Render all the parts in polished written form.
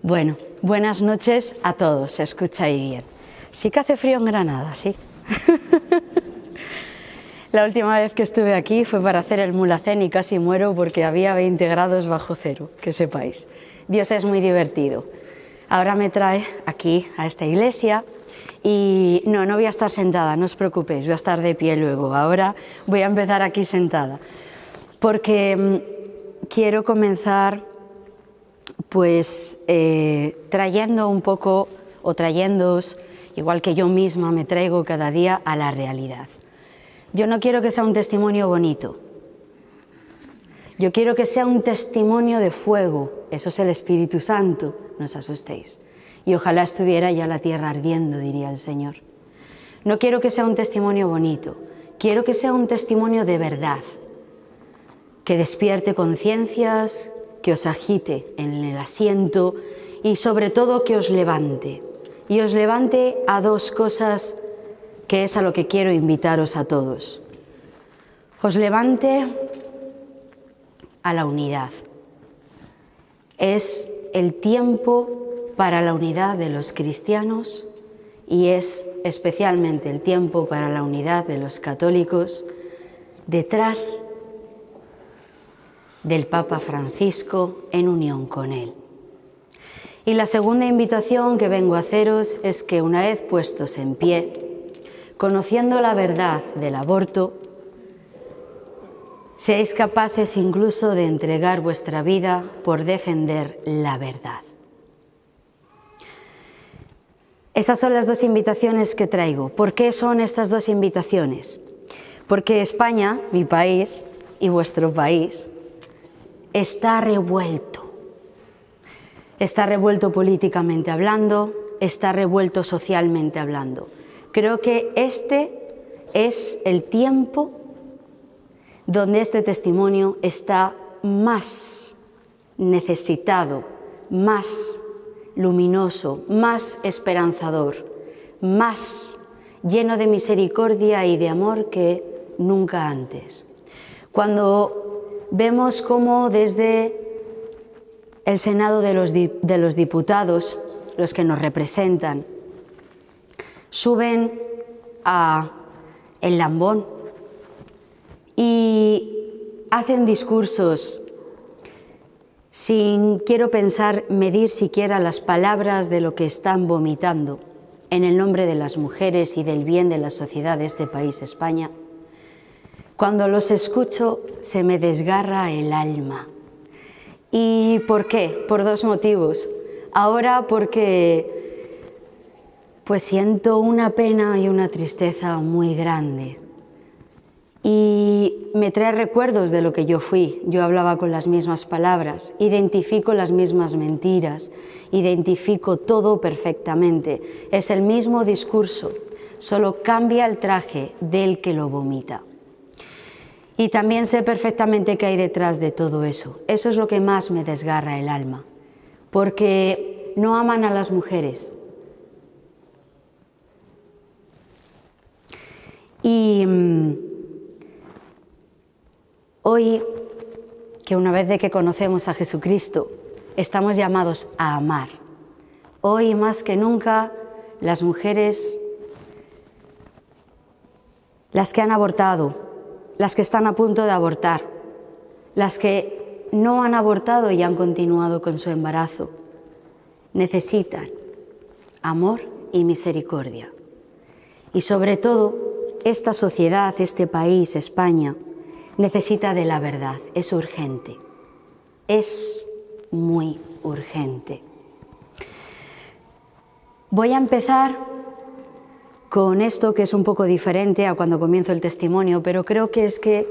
Bueno, buenas noches a todos, se escucha ahí bien. Sí que hace frío en Granada, sí. La última vez que estuve aquí fue para hacer el mulacén y casi muero porque había 20 grados bajo cero, que sepáis. Dios es muy divertido. Ahora me trae aquí a esta iglesia y no voy a estar sentada, no os preocupéis, voy a estar de pie luego. Ahora voy a empezar aquí sentada porque quiero comenzar pues trayendo un poco, o trayéndoos, igual que yo misma me traigo cada día, a la realidad. Yo no quiero que sea un testimonio bonito, yo quiero que sea un testimonio de fuego, eso es el Espíritu Santo, no os asustéis. Y ojalá estuviera ya la tierra ardiendo, diría el Señor. No quiero que sea un testimonio bonito, quiero que sea un testimonio de verdad, que despierte conciencias, que os agite en el asiento y sobre todo que os levante. Y os levante a dos cosas que es a lo que quiero invitaros a todos. Os levante a la unidad. Es el tiempo para la unidad de los cristianos y es especialmente el tiempo para la unidad de los católicos detrás del Papa Francisco en unión con él. Y la segunda invitación que vengo a haceros es que una vez puestos en pie, conociendo la verdad del aborto, seáis capaces incluso de entregar vuestra vida por defender la verdad. Esas son las dos invitaciones que traigo. ¿Por qué son estas dos invitaciones? Porque España, mi país y vuestro país, está revuelto. Está revuelto políticamente hablando, está revuelto socialmente hablando. Creo que este es el tiempo donde este testimonio está más necesitado, más luminoso, más esperanzador, más lleno de misericordia y de amor que nunca antes. Cuando vemos cómo desde el Senado de los Diputados, los que nos representan, suben a el Lambón y hacen discursos sin, quiero pensar, medir siquiera las palabras de lo que están vomitando en el nombre de las mujeres y del bien de la sociedad de este país, España. Cuando los escucho se me desgarra el alma. ¿Y por qué? Por dos motivos. Ahora porque pues siento una pena y una tristeza muy grande. Y me trae recuerdos de lo que yo fui. Yo hablaba con las mismas palabras, identifico las mismas mentiras, identifico todo perfectamente. Es el mismo discurso, solo cambia el traje del que lo vomita. Y también sé perfectamente qué hay detrás de todo eso. Eso es lo que más me desgarra el alma, porque no aman a las mujeres. Y hoy, que una vez de que conocemos a Jesucristo, estamos llamados a amar. Hoy más que nunca, las mujeres, las que han abortado, las que están a punto de abortar, las que no han abortado y han continuado con su embarazo, necesitan amor y misericordia. Y sobre todo, esta sociedad, este país, España, necesita de la verdad, es urgente, es muy urgente. Voy a empezar con esto que es un poco diferente a cuando comienzo el testimonio, pero creo que es que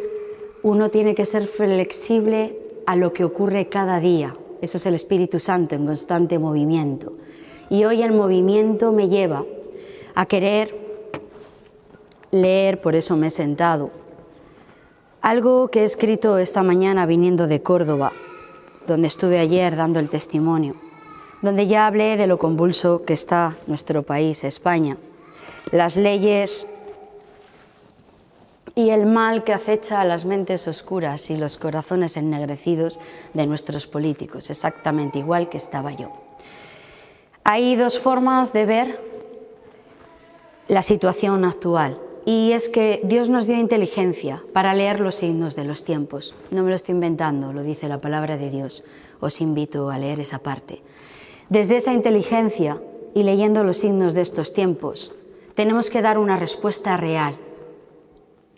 uno tiene que ser flexible a lo que ocurre cada día. Eso es el Espíritu Santo en constante movimiento. Y hoy el movimiento me lleva a querer leer, por eso me he sentado, algo que he escrito esta mañana viniendo de Córdoba, donde estuve ayer dando el testimonio, donde ya hablé de lo convulso que está nuestro país, España, las leyes y el mal que acecha a las mentes oscuras y los corazones ennegrecidos de nuestros políticos, exactamente igual que estaba yo. Hay dos formas de ver la situación actual. Y es que Dios nos dio inteligencia para leer los signos de los tiempos. No me lo estoy inventando, lo dice la palabra de Dios. Os invito a leer esa parte. Desde esa inteligencia y leyendo los signos de estos tiempos, tenemos que dar una respuesta real.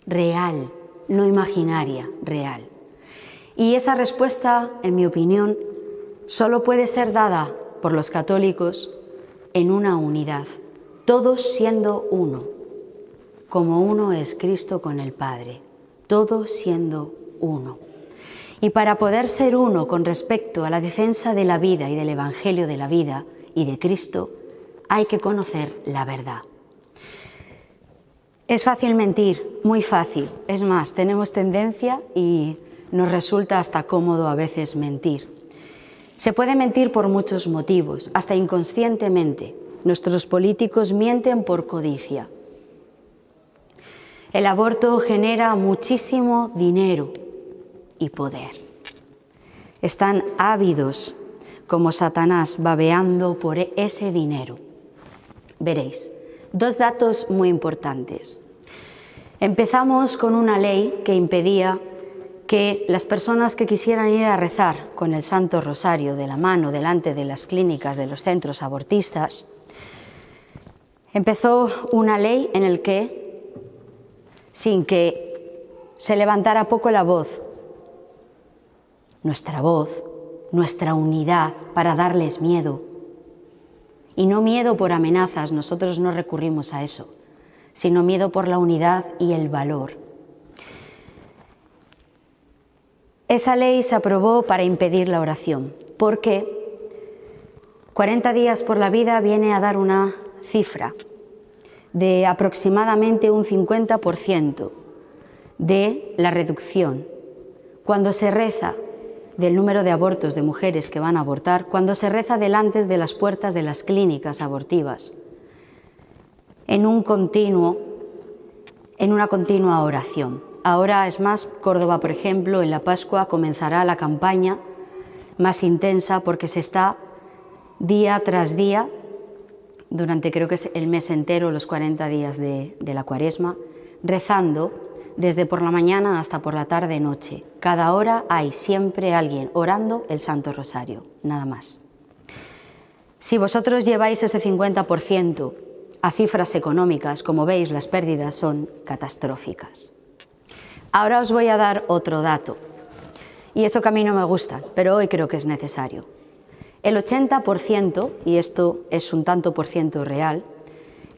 Real, no imaginaria, real. Y esa respuesta, en mi opinión, solo puede ser dada por los católicos en una unidad, todos siendo uno. Como uno es Cristo con el Padre, todos siendo uno. Y para poder ser uno con respecto a la defensa de la vida y del Evangelio de la vida y de Cristo, hay que conocer la verdad. Es fácil mentir, muy fácil. Es más, tenemos tendencia y nos resulta hasta cómodo a veces mentir. Se puede mentir por muchos motivos, hasta inconscientemente. Nuestros políticos mienten por codicia. El aborto genera muchísimo dinero y poder. Están ávidos como Satanás babeando por ese dinero. Veréis, dos datos muy importantes. Empezamos con una ley que impedía que las personas que quisieran ir a rezar con el Santo Rosario de la mano delante de las clínicas de los centros abortistas, empezó una ley en la que sin que se levantara poco la voz, nuestra unidad para darles miedo. Y no miedo por amenazas, nosotros no recurrimos a eso, sino miedo por la unidad y el valor. Esa ley se aprobó para impedir la oración, porque 40 días por la vida viene a dar una cifra de aproximadamente un 50% de la reducción. Cuando se reza del número de abortos de mujeres que van a abortar, cuando se reza delante de las puertas de las clínicas abortivas, en una continua oración. Ahora es más, Córdoba, por ejemplo, en la Pascua comenzará la campaña más intensa porque se está día tras día, durante creo que es el mes entero, los 40 días de la Cuaresma, rezando desde por la mañana hasta por la tarde-noche. Cada hora hay siempre alguien orando el Santo Rosario, nada más. Si vosotros lleváis ese 50% a cifras económicas, como veis, las pérdidas son catastróficas. Ahora os voy a dar otro dato, y eso que a mí no me gusta, pero hoy creo que es necesario. El 80%, y esto es un tanto por ciento real,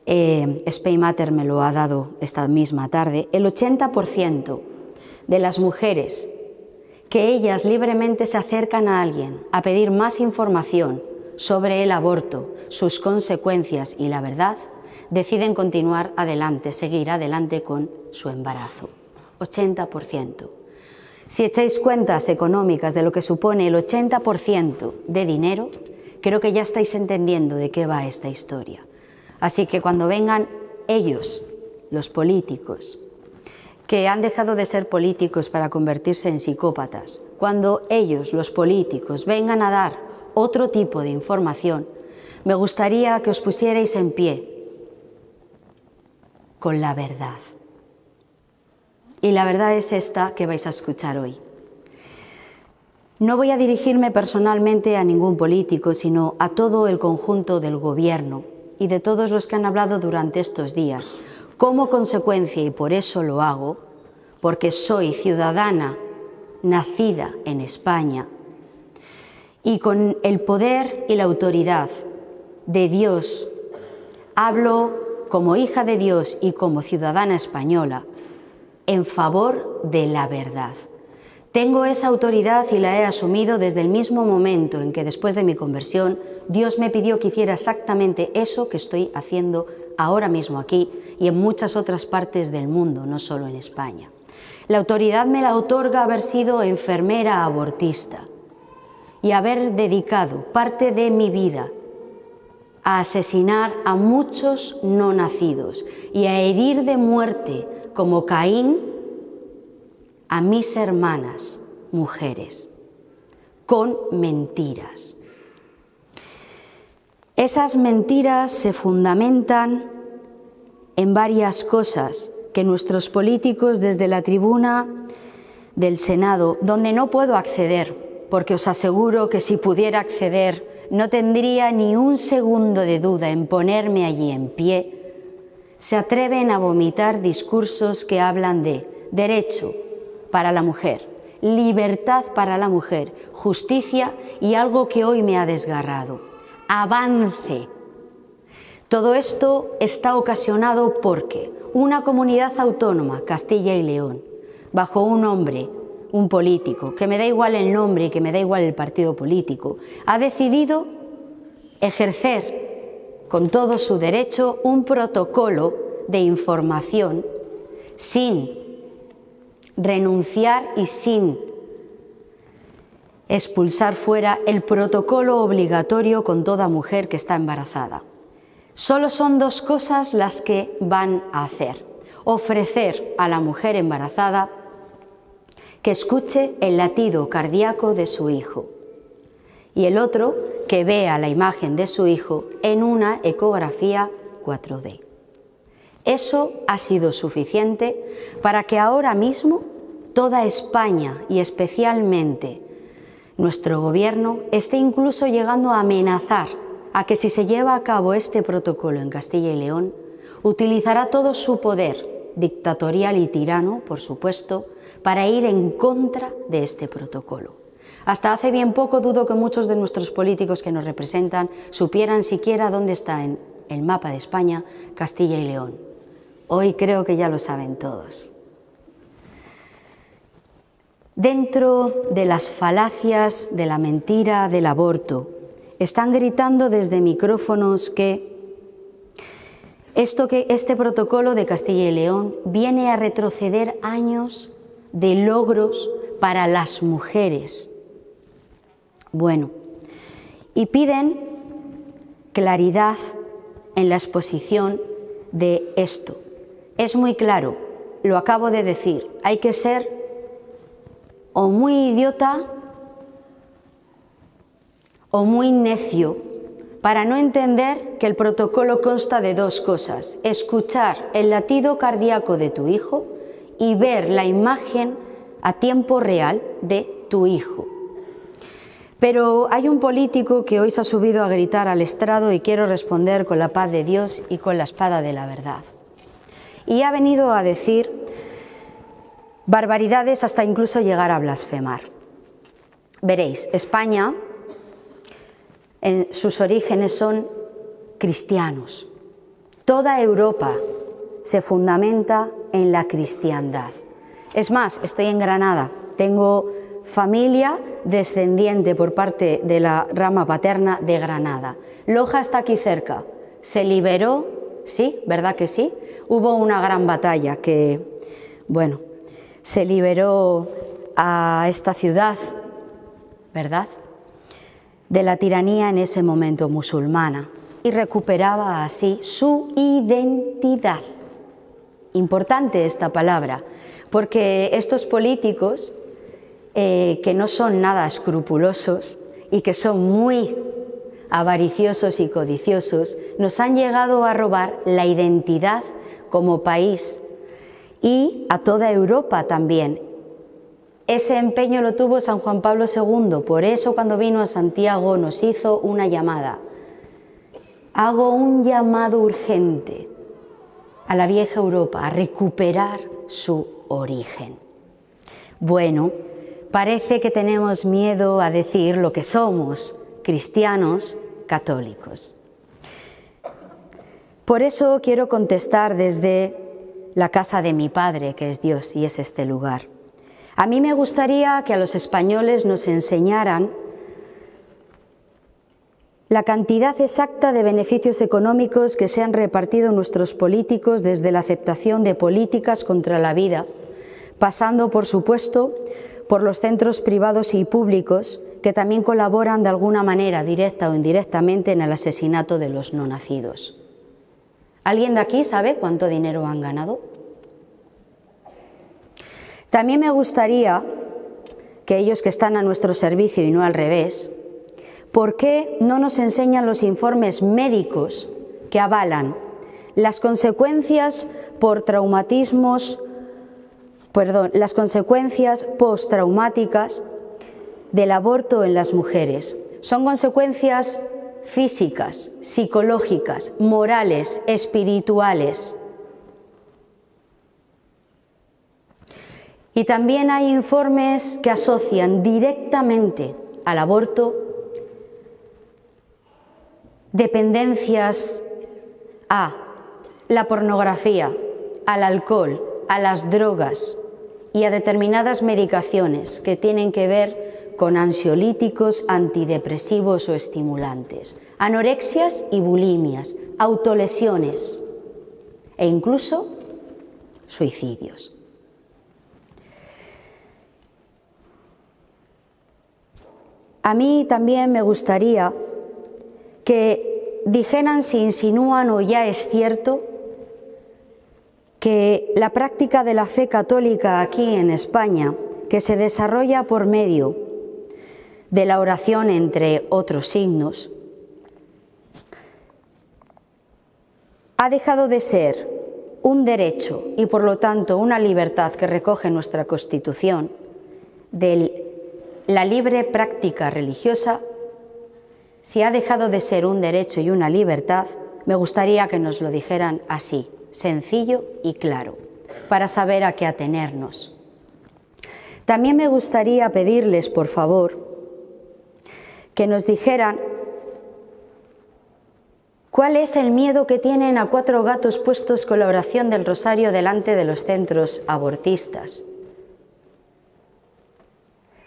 Spaymatter me lo ha dado esta misma tarde, el 80% de las mujeres que ellas libremente se acercan a alguien a pedir más información sobre el aborto, sus consecuencias y la verdad, deciden continuar adelante, seguir adelante con su embarazo. 80%. Si echáis cuentas económicas de lo que supone el 80% de dinero, creo que ya estáis entendiendo de qué va esta historia. Así que cuando vengan ellos, los políticos, que han dejado de ser políticos para convertirse en psicópatas, cuando ellos, los políticos, vengan a dar otro tipo de información, me gustaría que os pusierais en pie con la verdad. Y la verdad es esta que vais a escuchar hoy. No voy a dirigirme personalmente a ningún político, sino a todo el conjunto del gobierno y de todos los que han hablado durante estos días. Como consecuencia, y por eso lo hago, porque soy ciudadana nacida en España y con el poder y la autoridad de Dios, hablo como hija de Dios y como ciudadana española, en favor de la verdad. Tengo esa autoridad y la he asumido desde el mismo momento en que después de mi conversión Dios me pidió que hiciera exactamente eso que estoy haciendo ahora mismo aquí y en muchas otras partes del mundo, no solo en España. La autoridad me la otorga haber sido enfermera abortista y haber dedicado parte de mi vida a asesinar a muchos no nacidos y a herir de muerte como Caín a mis hermanas mujeres con mentiras. Esas mentiras se fundamentan en varias cosas que nuestros políticos desde la tribuna del Senado, donde no puedo acceder, porque os aseguro que si pudiera acceder no tendría ni un segundo de duda en ponerme allí en pie, se atreven a vomitar discursos que hablan de derecho para la mujer, libertad para la mujer, justicia y algo que hoy me ha desgarrado, avance. Todo esto está ocasionado porque una comunidad autónoma, Castilla y León, bajo un hombre, un político, que me da igual el nombre y que me da igual el partido político, ha decidido ejercer con todo su derecho un protocolo de información sin renunciar y sin expulsar fuera el protocolo obligatorio con toda mujer que está embarazada. Solo son dos cosas las que van a hacer: ofrecer a la mujer embarazada que escuche el latido cardíaco de su hijo y el otro que vea la imagen de su hijo en una ecografía 4D. Eso ha sido suficiente para que ahora mismo toda España y especialmente nuestro gobierno esté incluso llegando a amenazar a que si se lleva a cabo este protocolo en Castilla y León, utilizará todo su poder dictatorial y tirano, por supuesto, para ir en contra de este protocolo. Hasta hace bien poco dudo que muchos de nuestros políticos que nos representan supieran siquiera dónde está en el mapa de España Castilla y León. Hoy creo que ya lo saben todos. Dentro de las falacias de la mentira del aborto, están gritando desde micrófonos que este protocolo de Castilla y León viene a retroceder años de logros para las mujeres. Bueno, y piden claridad en la exposición de esto. Es muy claro, lo acabo de decir, hay que ser o muy idiota o muy necio para no entender que el protocolo consta de dos cosas: escuchar el latido cardíaco de tu hijo y ver la imagen a tiempo real de tu hijo. Pero hay un político que hoy se ha subido a gritar al estrado y quiero responder con la paz de Dios y con la espada de la verdad. Y ha venido a decir barbaridades hasta incluso llegar a blasfemar. Veréis, España, en sus orígenes son cristianos. Toda Europa se fundamenta en la cristiandad. Es más, estoy en Granada, tengo familia descendiente por parte de la rama paterna de Granada. Loja está aquí cerca, se liberó, sí, ¿verdad que sí? Hubo una gran batalla que, bueno, se liberó a esta ciudad, ¿verdad?, de la tiranía en ese momento musulmana y recuperaba así su identidad. Importante esta palabra, porque estos políticos que no son nada escrupulosos y que son muy avariciosos y codiciosos, nos han llegado a robar la identidad como país y a toda Europa también. Ese empeño lo tuvo San Juan Pablo II, por eso cuando vino a Santiago nos hizo una llamada. Hago un llamado urgente a la vieja Europa a recuperar su origen. Bueno, parece que tenemos miedo a decir lo que somos, cristianos católicos. Por eso quiero contestar desde la casa de mi Padre, que es Dios, y es este lugar. A mí me gustaría que a los españoles nos enseñaran la cantidad exacta de beneficios económicos que se han repartido nuestros políticos desde la aceptación de políticas contra la vida, pasando, por supuesto, por los centros privados y públicos que también colaboran de alguna manera, directa o indirectamente, en el asesinato de los no nacidos. ¿Alguien de aquí sabe cuánto dinero han ganado? También me gustaría que ellos que están a nuestro servicio y no al revés, ¿Por qué no nos enseñan los informes médicos que avalan las consecuencias las consecuencias postraumáticas del aborto en las mujeres? Son consecuencias físicas, psicológicas, morales, espirituales. Y también hay informes que asocian directamente al aborto dependencias a la pornografía, al alcohol, a las drogas y a determinadas medicaciones que tienen que ver con ansiolíticos, antidepresivos o estimulantes, anorexias y bulimias, autolesiones e incluso suicidios. A mí también me gustaría que dijeran si insinúan o ya es cierto que la práctica de la fe católica aquí en España, que se desarrolla por medio de la oración entre otros signos, ha dejado de ser un derecho y por lo tanto una libertad que recoge nuestra Constitución de la libre práctica religiosa. Si ha dejado de ser un derecho y una libertad, me gustaría que nos lo dijeran así, sencillo y claro, para saber a qué atenernos. También me gustaría pedirles, por favor, que nos dijeran cuál es el miedo que tienen a 4 gatos puestos con la oración del rosario delante de los centros abortistas.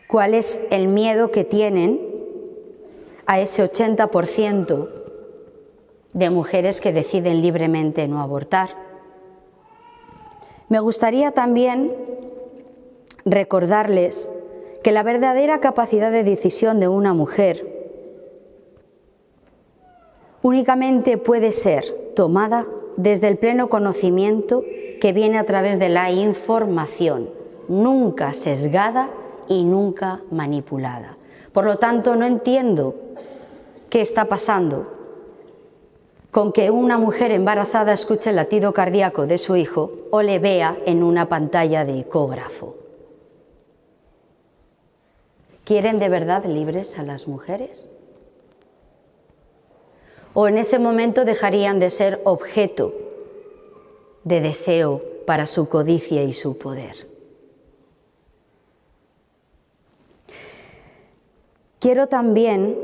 ¿Cuál es el miedo que tienen a ese 80% de mujeres que deciden libremente no abortar? Me gustaría también recordarles que la verdadera capacidad de decisión de una mujer únicamente puede ser tomada desde el pleno conocimiento que viene a través de la información, nunca sesgada y nunca manipulada. Por lo tanto, no entiendo qué está pasando con que una mujer embarazada escuche el latido cardíaco de su hijo o le vea en una pantalla de ecógrafo. ¿Quieren de verdad libres a las mujeres? ¿O en ese momento dejarían de ser objeto de deseo para su codicia y su poder? Quiero también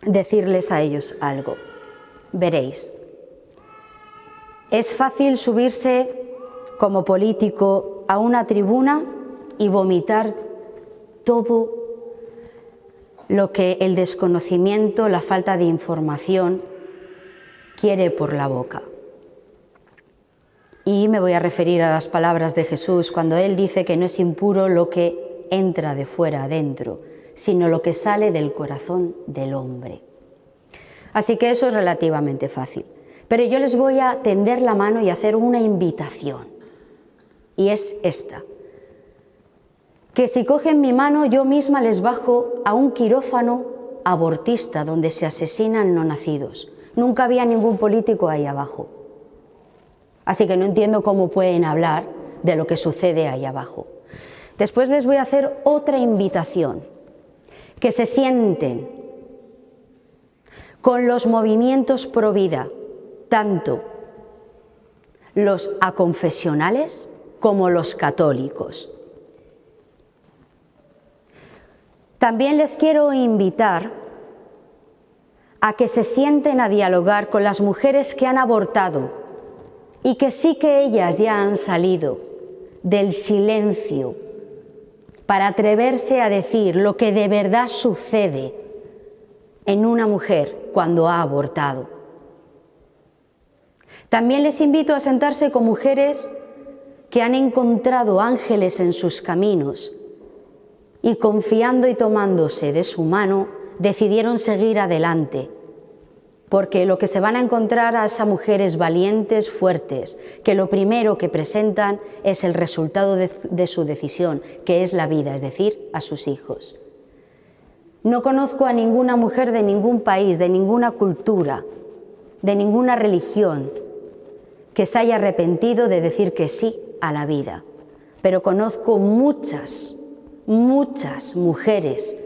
decirles a ellos algo. Veréis, es fácil subirse como político a una tribuna y vomitar todo lo que el desconocimiento, la falta de información quiere por la boca. Y me voy a referir a las palabras de Jesús cuando Él dice que no es impuro lo que entra de fuera adentro, sino lo que sale del corazón del hombre. Así que eso es relativamente fácil. Pero yo les voy a tender la mano y hacer una invitación. Y es esta. Que si cogen mi mano, yo misma les bajo a un quirófano abortista donde se asesinan no nacidos. Nunca había ningún político ahí abajo. Así que no entiendo cómo pueden hablar de lo que sucede ahí abajo. Después les voy a hacer otra invitación. Que se sienten con los movimientos pro vida, tanto los aconfesionales como los católicos. También les quiero invitar a que se sienten a dialogar con las mujeres que han abortado y que sí que ellas ya han salido del silencio para atreverse a decir lo que de verdad sucede en una mujer cuando ha abortado. También les invito a sentarse con mujeres que han encontrado ángeles en sus caminos y confiando y tomándose de su mano decidieron seguir adelante, porque lo que se van a encontrar a esas mujeres valientes, fuertes, que lo primero que presentan es el resultado de su decisión, que es la vida, es decir, a sus hijos. No conozco a ninguna mujer de ningún país, de ninguna cultura, de ninguna religión, que se haya arrepentido de decir que sí a la vida. Pero conozco muchas mujeres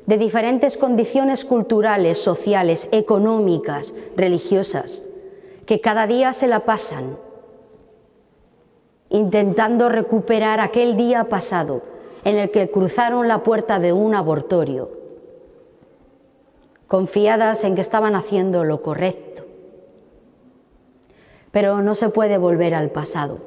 de diferentes condiciones culturales, sociales, económicas, religiosas, que cada día se la pasan intentando recuperar aquel día pasado en el que cruzaron la puerta de un abortorio, confiadas en que estaban haciendo lo correcto. Pero no se puede volver al pasado.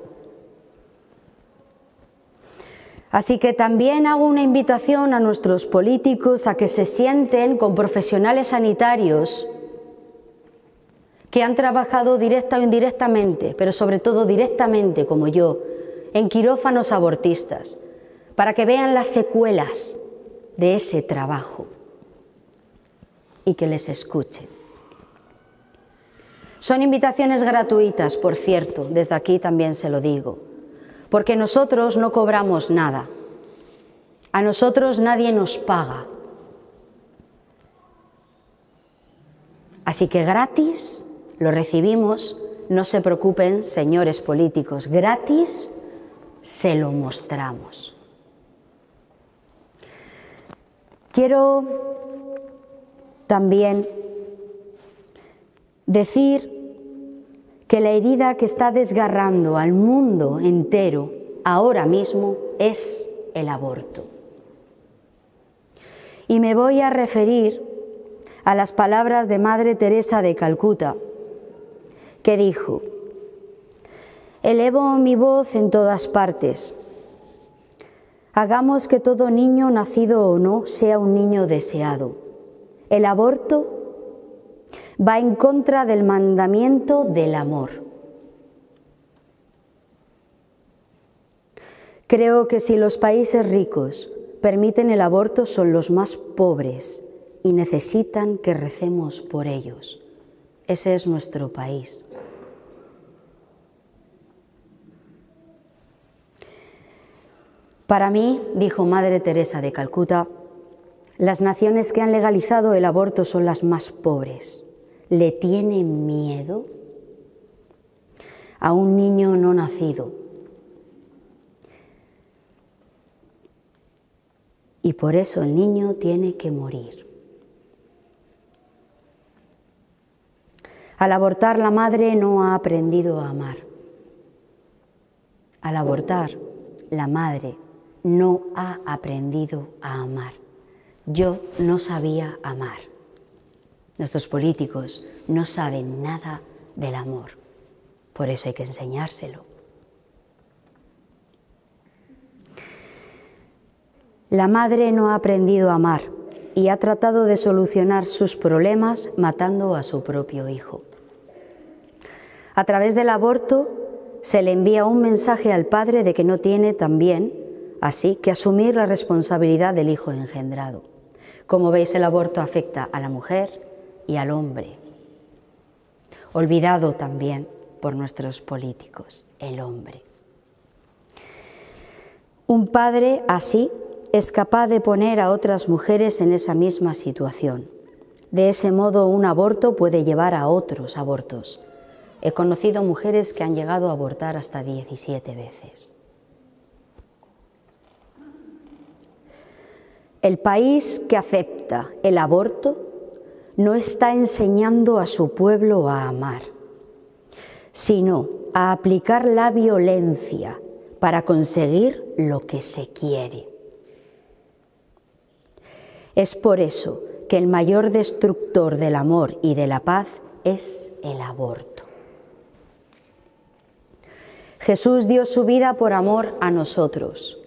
Así que también hago una invitación a nuestros políticos a que se sienten con profesionales sanitarios que han trabajado directa o indirectamente, pero sobre todo directamente, como yo, en quirófanos abortistas, para que vean las secuelas de ese trabajo y que les escuchen. Son invitaciones gratuitas, por cierto, desde aquí también se lo digo, porque nosotros no cobramos nada, a nosotros nadie nos paga. Así que gratis lo recibimos, no se preocupen, señores políticos, gratis se lo mostramos. Quiero también decir que la herida que está desgarrando al mundo entero ahora mismo es el aborto. Y me voy a referir a las palabras de Madre Teresa de Calcuta, que dijo: elevo mi voz en todas partes. Hagamos que todo niño, nacido o no, sea un niño deseado. El aborto va en contra del mandamiento del amor. Creo que si los países ricos permiten el aborto, son los más pobres y necesitan que recemos por ellos. Ese es nuestro país. Para mí, dijo Madre Teresa de Calcuta, las naciones que han legalizado el aborto son las más pobres. ¿Le tienen miedo a un niño no nacido? Y por eso el niño tiene que morir. Al abortar, la madre no ha aprendido a amar. Al abortar, la madre no ha aprendido a amar. Yo no sabía amar. Nuestros políticos no saben nada del amor. Por eso hay que enseñárselo. La madre no ha aprendido a amar y ha tratado de solucionar sus problemas matando a su propio hijo. A través del aborto se le envía un mensaje al padre de que no tiene también, así, que asumir la responsabilidad del hijo engendrado. Como veis, el aborto afecta a la mujer y al hombre. Olvidado también por nuestros políticos, el hombre. Un padre así es capaz de poner a otras mujeres en esa misma situación. De ese modo, un aborto puede llevar a otros abortos. He conocido mujeres que han llegado a abortar hasta 17 veces. El país que acepta el aborto no está enseñando a su pueblo a amar, sino a aplicar la violencia para conseguir lo que se quiere. Es por eso que el mayor destructor del amor y de la paz es el aborto. Jesús dio su vida por amor a nosotros.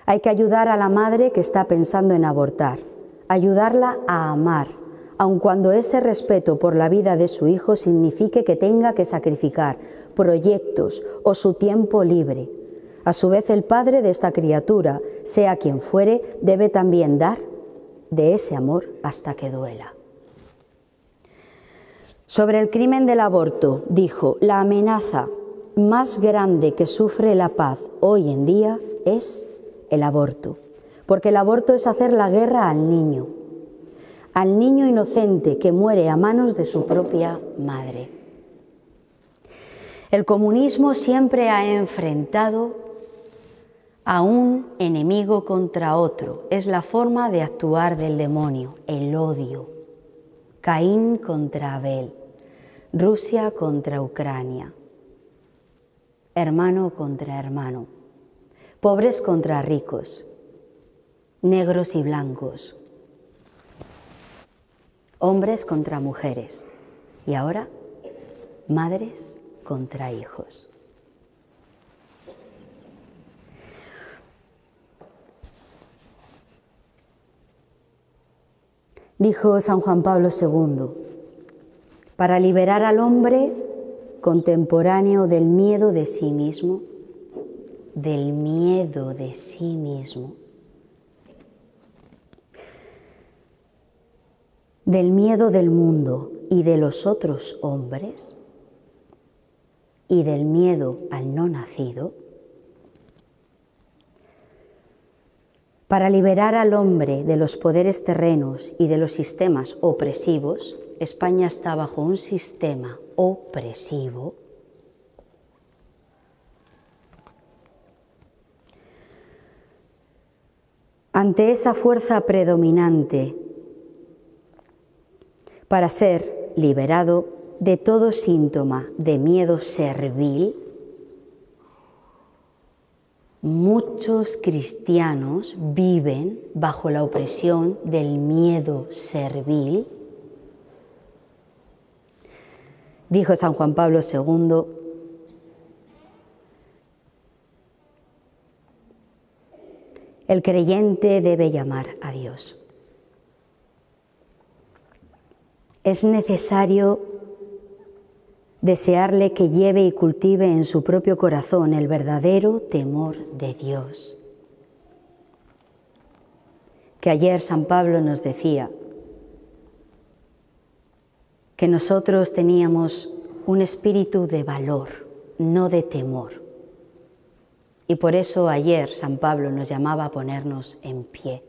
Hay que ayudar a la madre que está pensando en abortar, ayudarla a amar, aun cuando ese respeto por la vida de su hijo signifique que tenga que sacrificar proyectos o su tiempo libre. A su vez, el padre de esta criatura, sea quien fuere, debe también dar de ese amor hasta que duela. Sobre el crimen del aborto, dijo: la amenaza más grande que sufre la paz hoy en día es el aborto, porque el aborto es hacer la guerra al niño inocente que muere a manos de su propia madre. El comunismo siempre ha enfrentado a un enemigo contra otro. Es la forma de actuar del demonio, el odio. Caín contra Abel, Rusia contra Ucrania, hermano contra hermano, pobres contra ricos, negros y blancos, hombres contra mujeres y ahora madres contra hijos. Dijo San Juan Pablo II, para liberar al hombre contemporáneo del miedo de sí mismo, del miedo de sí mismo, del miedo del mundo y de los otros hombres, y del miedo al no nacido, para liberar al hombre de los poderes terrenos y de los sistemas opresivos. España está bajo un sistema opresivo. Ante esa fuerza predominante, para ser liberado de todo síntoma de miedo servil, muchos cristianos viven bajo la opresión del miedo servil. Dijo San Juan Pablo II, el creyente debe llamar a Dios. Es necesario desearle que lleve y cultive en su propio corazón el verdadero temor de Dios. Que ayer San Pablo nos decía que nosotros teníamos un espíritu de valor, no de temor. Y por eso ayer San Pablo nos llamaba a ponernos en pie.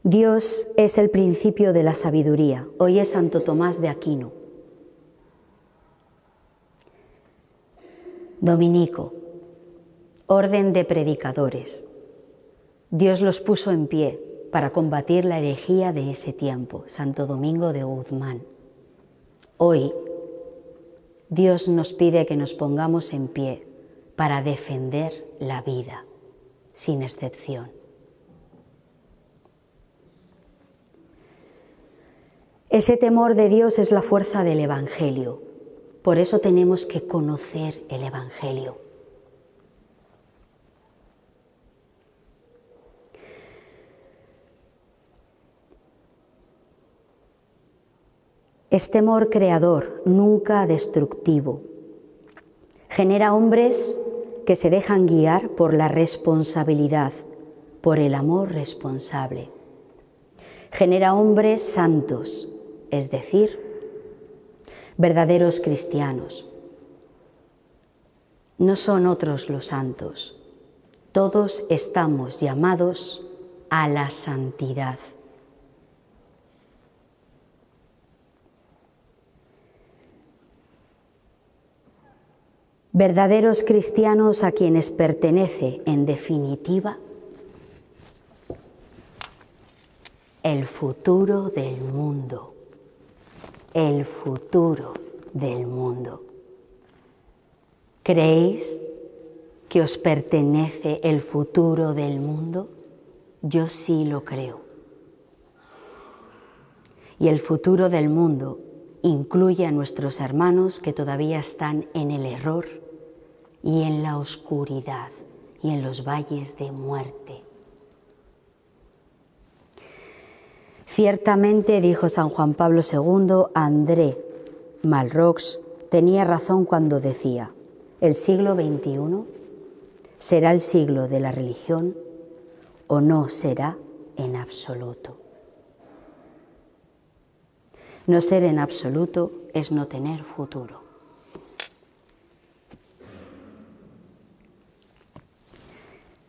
Dios es el principio de la sabiduría. Hoy es Santo Tomás de Aquino. Dominico, orden de predicadores. Dios los puso en pie para combatir la herejía de ese tiempo. Santo Domingo de Guzmán. Hoy, Dios nos pide que nos pongamos en pie para defender la vida, sin excepción. Ese temor de Dios es la fuerza del Evangelio. Por eso tenemos que conocer el Evangelio. Es temor creador, nunca destructivo. Genera hombres que se dejan guiar por la responsabilidad, por el amor responsable. Genera hombres santos, es decir, verdaderos cristianos. No son otros los santos. Todos estamos llamados a la santidad. Verdaderos cristianos a quienes pertenece, en definitiva, el futuro del mundo. El futuro del mundo. ¿Creéis que os pertenece el futuro del mundo? Yo sí lo creo. Y el futuro del mundo incluye a nuestros hermanos que todavía están en el error y en la oscuridad y en los valles de muerte. Ciertamente, dijo San Juan Pablo II, André Malraux tenía razón cuando decía: el siglo XXI será el siglo de la religión o no será en absoluto. No ser en absoluto es no tener futuro.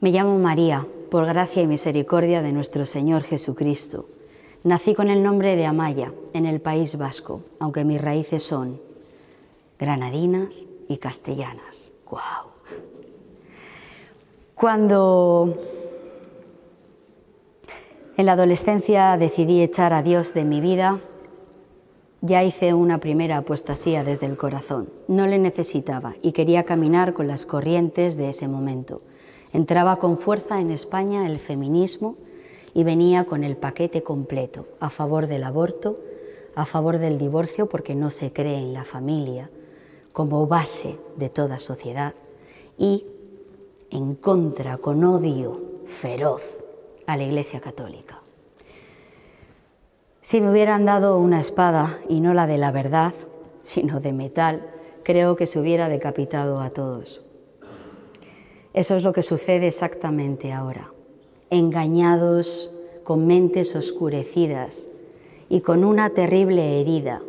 Me llamo María, por gracia y misericordia de nuestro Señor Jesucristo. Nací con el nombre de Amaya, en el País Vasco, aunque mis raíces son granadinas y castellanas. ¡Guau! Cuando en la adolescencia decidí echar a Dios de mi vida, ya hice una primera apostasía desde el corazón. No le necesitaba y quería caminar con las corrientes de ese momento. Entraba con fuerza en España el feminismo y venía con el paquete completo, a favor del aborto, a favor del divorcio porque no se cree en la familia como base de toda sociedad y en contra, con odio feroz, a la Iglesia Católica. Si me hubieran dado una espada, y no la de la verdad, sino de metal, creo que se hubiera decapitado a todos. Eso es lo que sucede exactamente ahora. Engañados, con mentes oscurecidas y con una terrible herida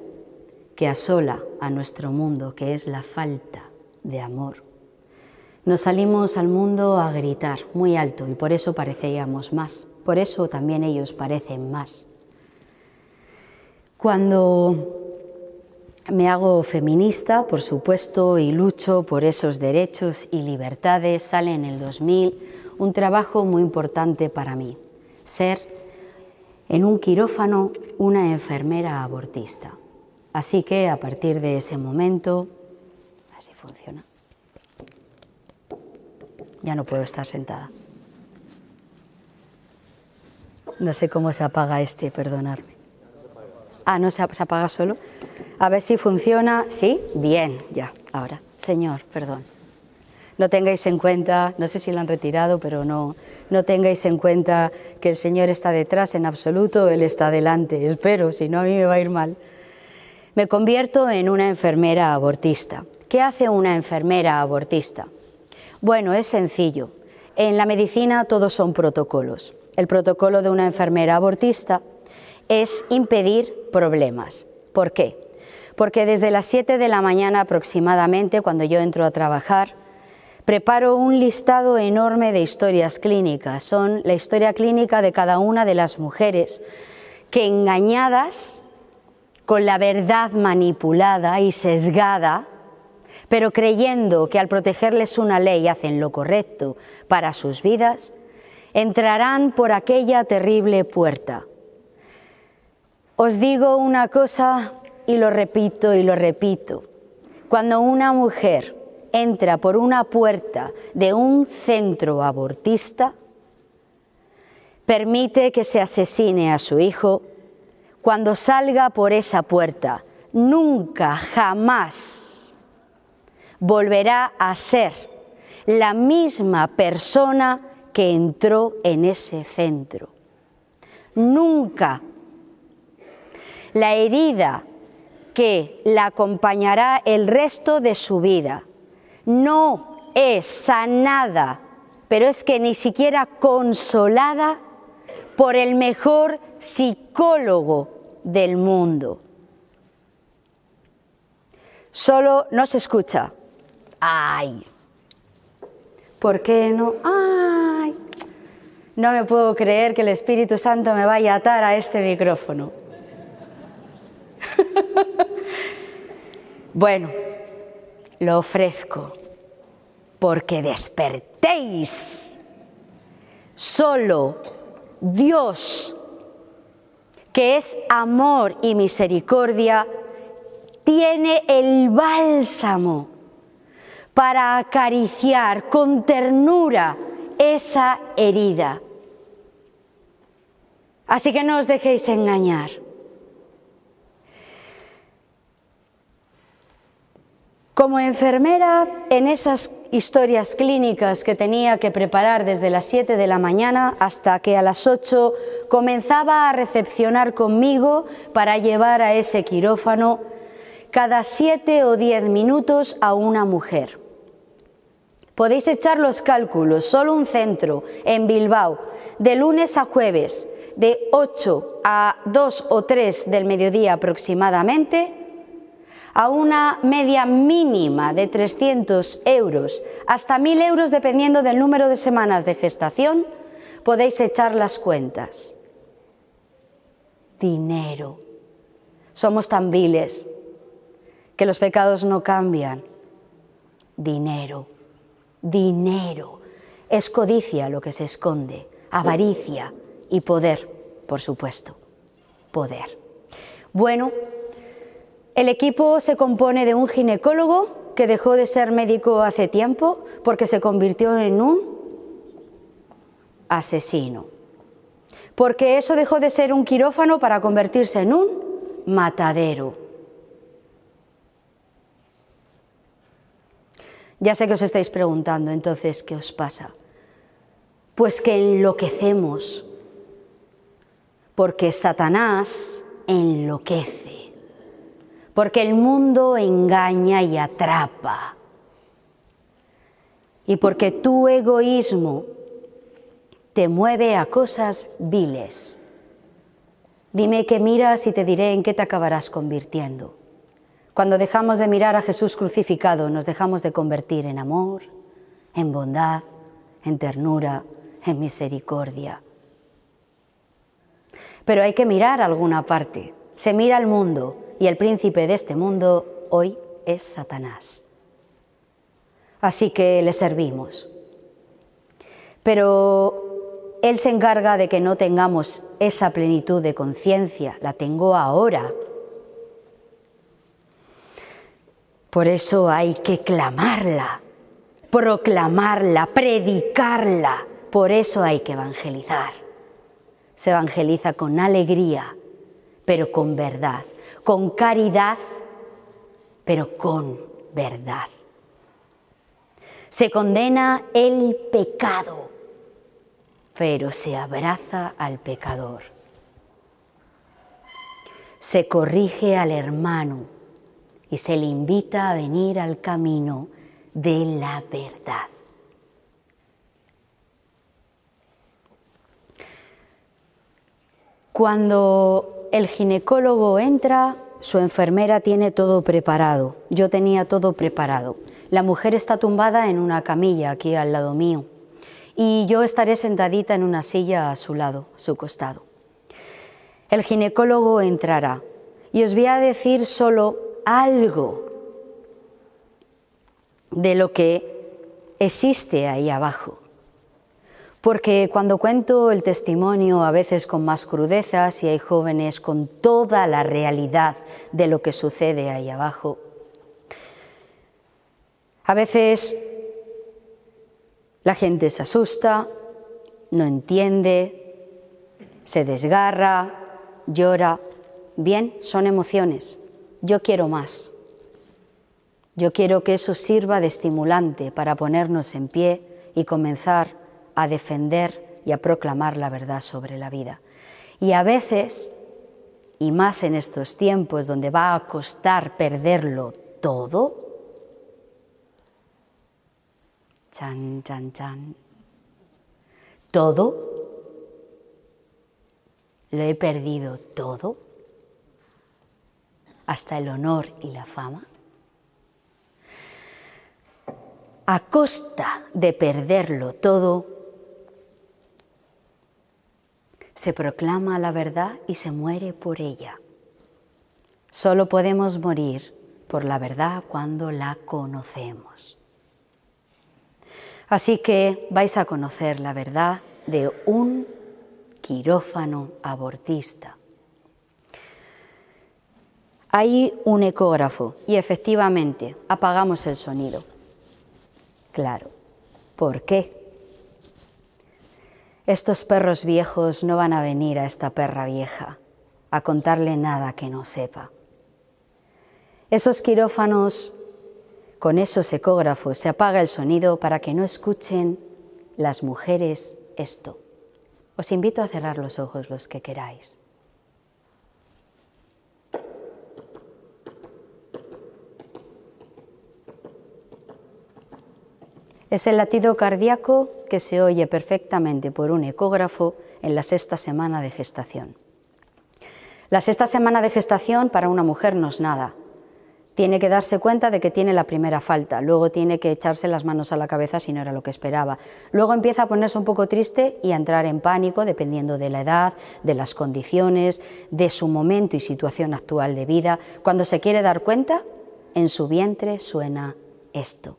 que asola a nuestro mundo, que es la falta de amor. Nos salimos al mundo a gritar muy alto y por eso parecíamos más. Por eso también ellos parecen más. Cuando me hago feminista, por supuesto, y lucho por esos derechos y libertades, sale en el 2000 un trabajo muy importante para mí, ser en un quirófano una enfermera abortista. Así que a partir de ese momento, así funciona, ya no puedo estar sentada. No sé cómo se apaga este, perdonadme. Ah, ¿no se apaga solo? A ver si funciona. ¿Sí? Bien, ya, ahora. Señor, perdón. No tengáis en cuenta, no sé si lo han retirado, pero no tengáis en cuenta que el Señor está detrás en absoluto, Él está delante. Espero, si no a mí me va a ir mal. Me convierto en una enfermera abortista. ¿Qué hace una enfermera abortista? Bueno, es sencillo. En la medicina todos son protocolos. El protocolo de una enfermera abortista es impedir problemas. ¿Por qué? Porque desde las 7 de la mañana aproximadamente, cuando yo entro a trabajar, preparo un listado enorme de historias clínicas. Son la historia clínica de cada una de las mujeres que, engañadas, con la verdad manipulada y sesgada, pero creyendo que al protegerles una ley hacen lo correcto para sus vidas, entrarán por aquella terrible puerta. Os digo una cosa y lo repito y lo repito. Cuando una mujer entra por una puerta de un centro abortista, permite que se asesine a su hijo, cuando salga por esa puerta, nunca, jamás volverá a ser la misma persona que entró en ese centro. Nunca. La herida que la acompañará el resto de su vida no es sanada, pero es que ni siquiera consolada por el mejor psicólogo del mundo. Solo no se escucha. ¡Ay! ¿Por qué no? ¡Ay! No me puedo creer que el Espíritu Santo me vaya a atar a este micrófono. Bueno, lo ofrezco porque despertéis. Solo Dios, que es amor y misericordia, tiene el bálsamo para acariciar con ternura esa herida. Así que no os dejéis engañar. Como enfermera, en esas historias clínicas que tenía que preparar desde las 7 de la mañana hasta que a las 8 comenzaba a recepcionar conmigo para llevar a ese quirófano cada 7 o 10 minutos a una mujer. Podéis echar los cálculos, solo un centro en Bilbao, de lunes a jueves, de 8 a 2 o 3 del mediodía aproximadamente, a una media mínima de 300 euros hasta 1.000 euros dependiendo del número de semanas de gestación, podéis echar las cuentas. Dinero. Somos tan viles que los pecados no cambian. Dinero, dinero. Es codicia lo que se esconde, avaricia y poder, por supuesto, poder. Bueno, el equipo se compone de un ginecólogo que dejó de ser médico hace tiempo porque se convirtió en un asesino. Porque eso dejó de ser un quirófano para convertirse en un matadero. Ya sé que os estáis preguntando, entonces, ¿qué os pasa? Pues que enloquecemos, porque Satanás enloquece, porque el mundo engaña y atrapa, y porque tu egoísmo te mueve a cosas viles. Dime qué miras y te diré en qué te acabarás convirtiendo. Cuando dejamos de mirar a Jesús crucificado, nos dejamos de convertir en amor, en bondad, en ternura, en misericordia. Pero hay que mirar a alguna parte. Se mira al mundo y el príncipe de este mundo hoy es Satanás. Así que le servimos. Pero Él se encarga de que no tengamos esa plenitud de conciencia. La tengo ahora. Por eso hay que clamarla, proclamarla, predicarla. Por eso hay que evangelizar. Se evangeliza con alegría, pero con verdad, con caridad, pero con verdad. Se condena el pecado, pero se abraza al pecador. Se corrige al hermano y se le invita a venir al camino de la verdad. Cuando el ginecólogo entra, su enfermera tiene todo preparado. Yo tenía todo preparado. La mujer está tumbada en una camilla aquí al lado mío y yo estaré sentadita en una silla a su lado, a su costado. El ginecólogo entrará y os voy a decir solo algo de lo que existe ahí abajo. Porque cuando cuento el testimonio, a veces con más crudeza, si hay jóvenes con toda la realidad de lo que sucede ahí abajo, a veces la gente se asusta, no entiende, se desgarra, llora. Bien, son emociones. Yo quiero más. Yo quiero que eso sirva de estimulante para ponernos en pie y comenzar a defender y a proclamar la verdad sobre la vida. Y a veces, y más en estos tiempos donde va a costar perderlo todo, chan, chan, chan, todo, lo he perdido todo, hasta el honor y la fama. A costa de perderlo todo, se proclama la verdad y se muere por ella. Solo podemos morir por la verdad cuando la conocemos. Así que vais a conocer la verdad de un quirófano abortista. Hay un ecógrafo y efectivamente apagamos el sonido. Claro, ¿por qué? Estos perros viejos no van a venir a esta perra vieja a contarle nada que no sepa. Esos quirófanos, con esos ecógrafos, se apaga el sonido para que no escuchen las mujeres esto. Os invito a cerrar los ojos los que queráis. Es el latido cardíaco que se oye perfectamente por un ecógrafo en la 6ª semana de gestación. La 6ª semana de gestación para una mujer no es nada. Tiene que darse cuenta de que tiene la primera falta, luego tiene que echarse las manos a la cabeza si no era lo que esperaba. Luego empieza a ponerse un poco triste y a entrar en pánico dependiendo de la edad, de las condiciones, de su momento y situación actual de vida. Cuando se quiere dar cuenta, en su vientre suena esto.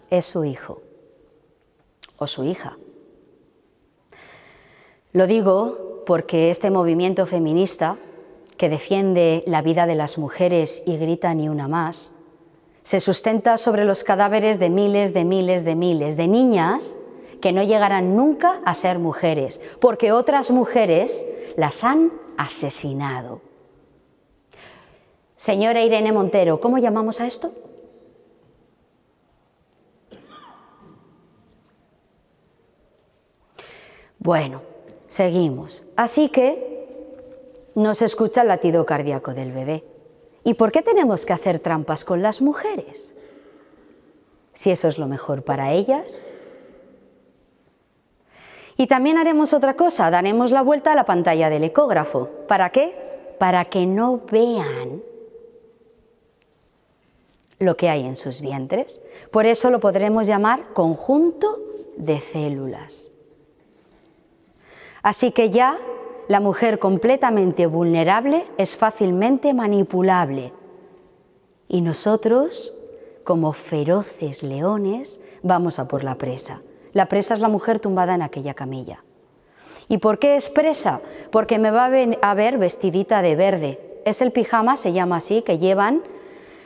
Es su hijo o su hija. Lo digo porque este movimiento feminista que defiende la vida de las mujeres y grita ni una más, se sustenta sobre los cadáveres de miles de niñas que no llegarán nunca a ser mujeres, porque otras mujeres las han asesinado. Señora Irene Montero, ¿cómo llamamos a esto? Bueno, seguimos. Así que no se escucha el latido cardíaco del bebé. ¿Y por qué tenemos que hacer trampas con las mujeres? Si eso es lo mejor para ellas. Y también haremos otra cosa, daremos la vuelta a la pantalla del ecógrafo. ¿Para qué? Para que no vean lo que hay en sus vientres. Por eso lo podremos llamar conjunto de células. Así que ya la mujer completamente vulnerable es fácilmente manipulable. Y nosotros, como feroces leones, vamos a por la presa. La presa es la mujer tumbada en aquella camilla. ¿Y por qué es presa? Porque me va a ver vestidita de verde. Es el pijama, se llama así, que llevan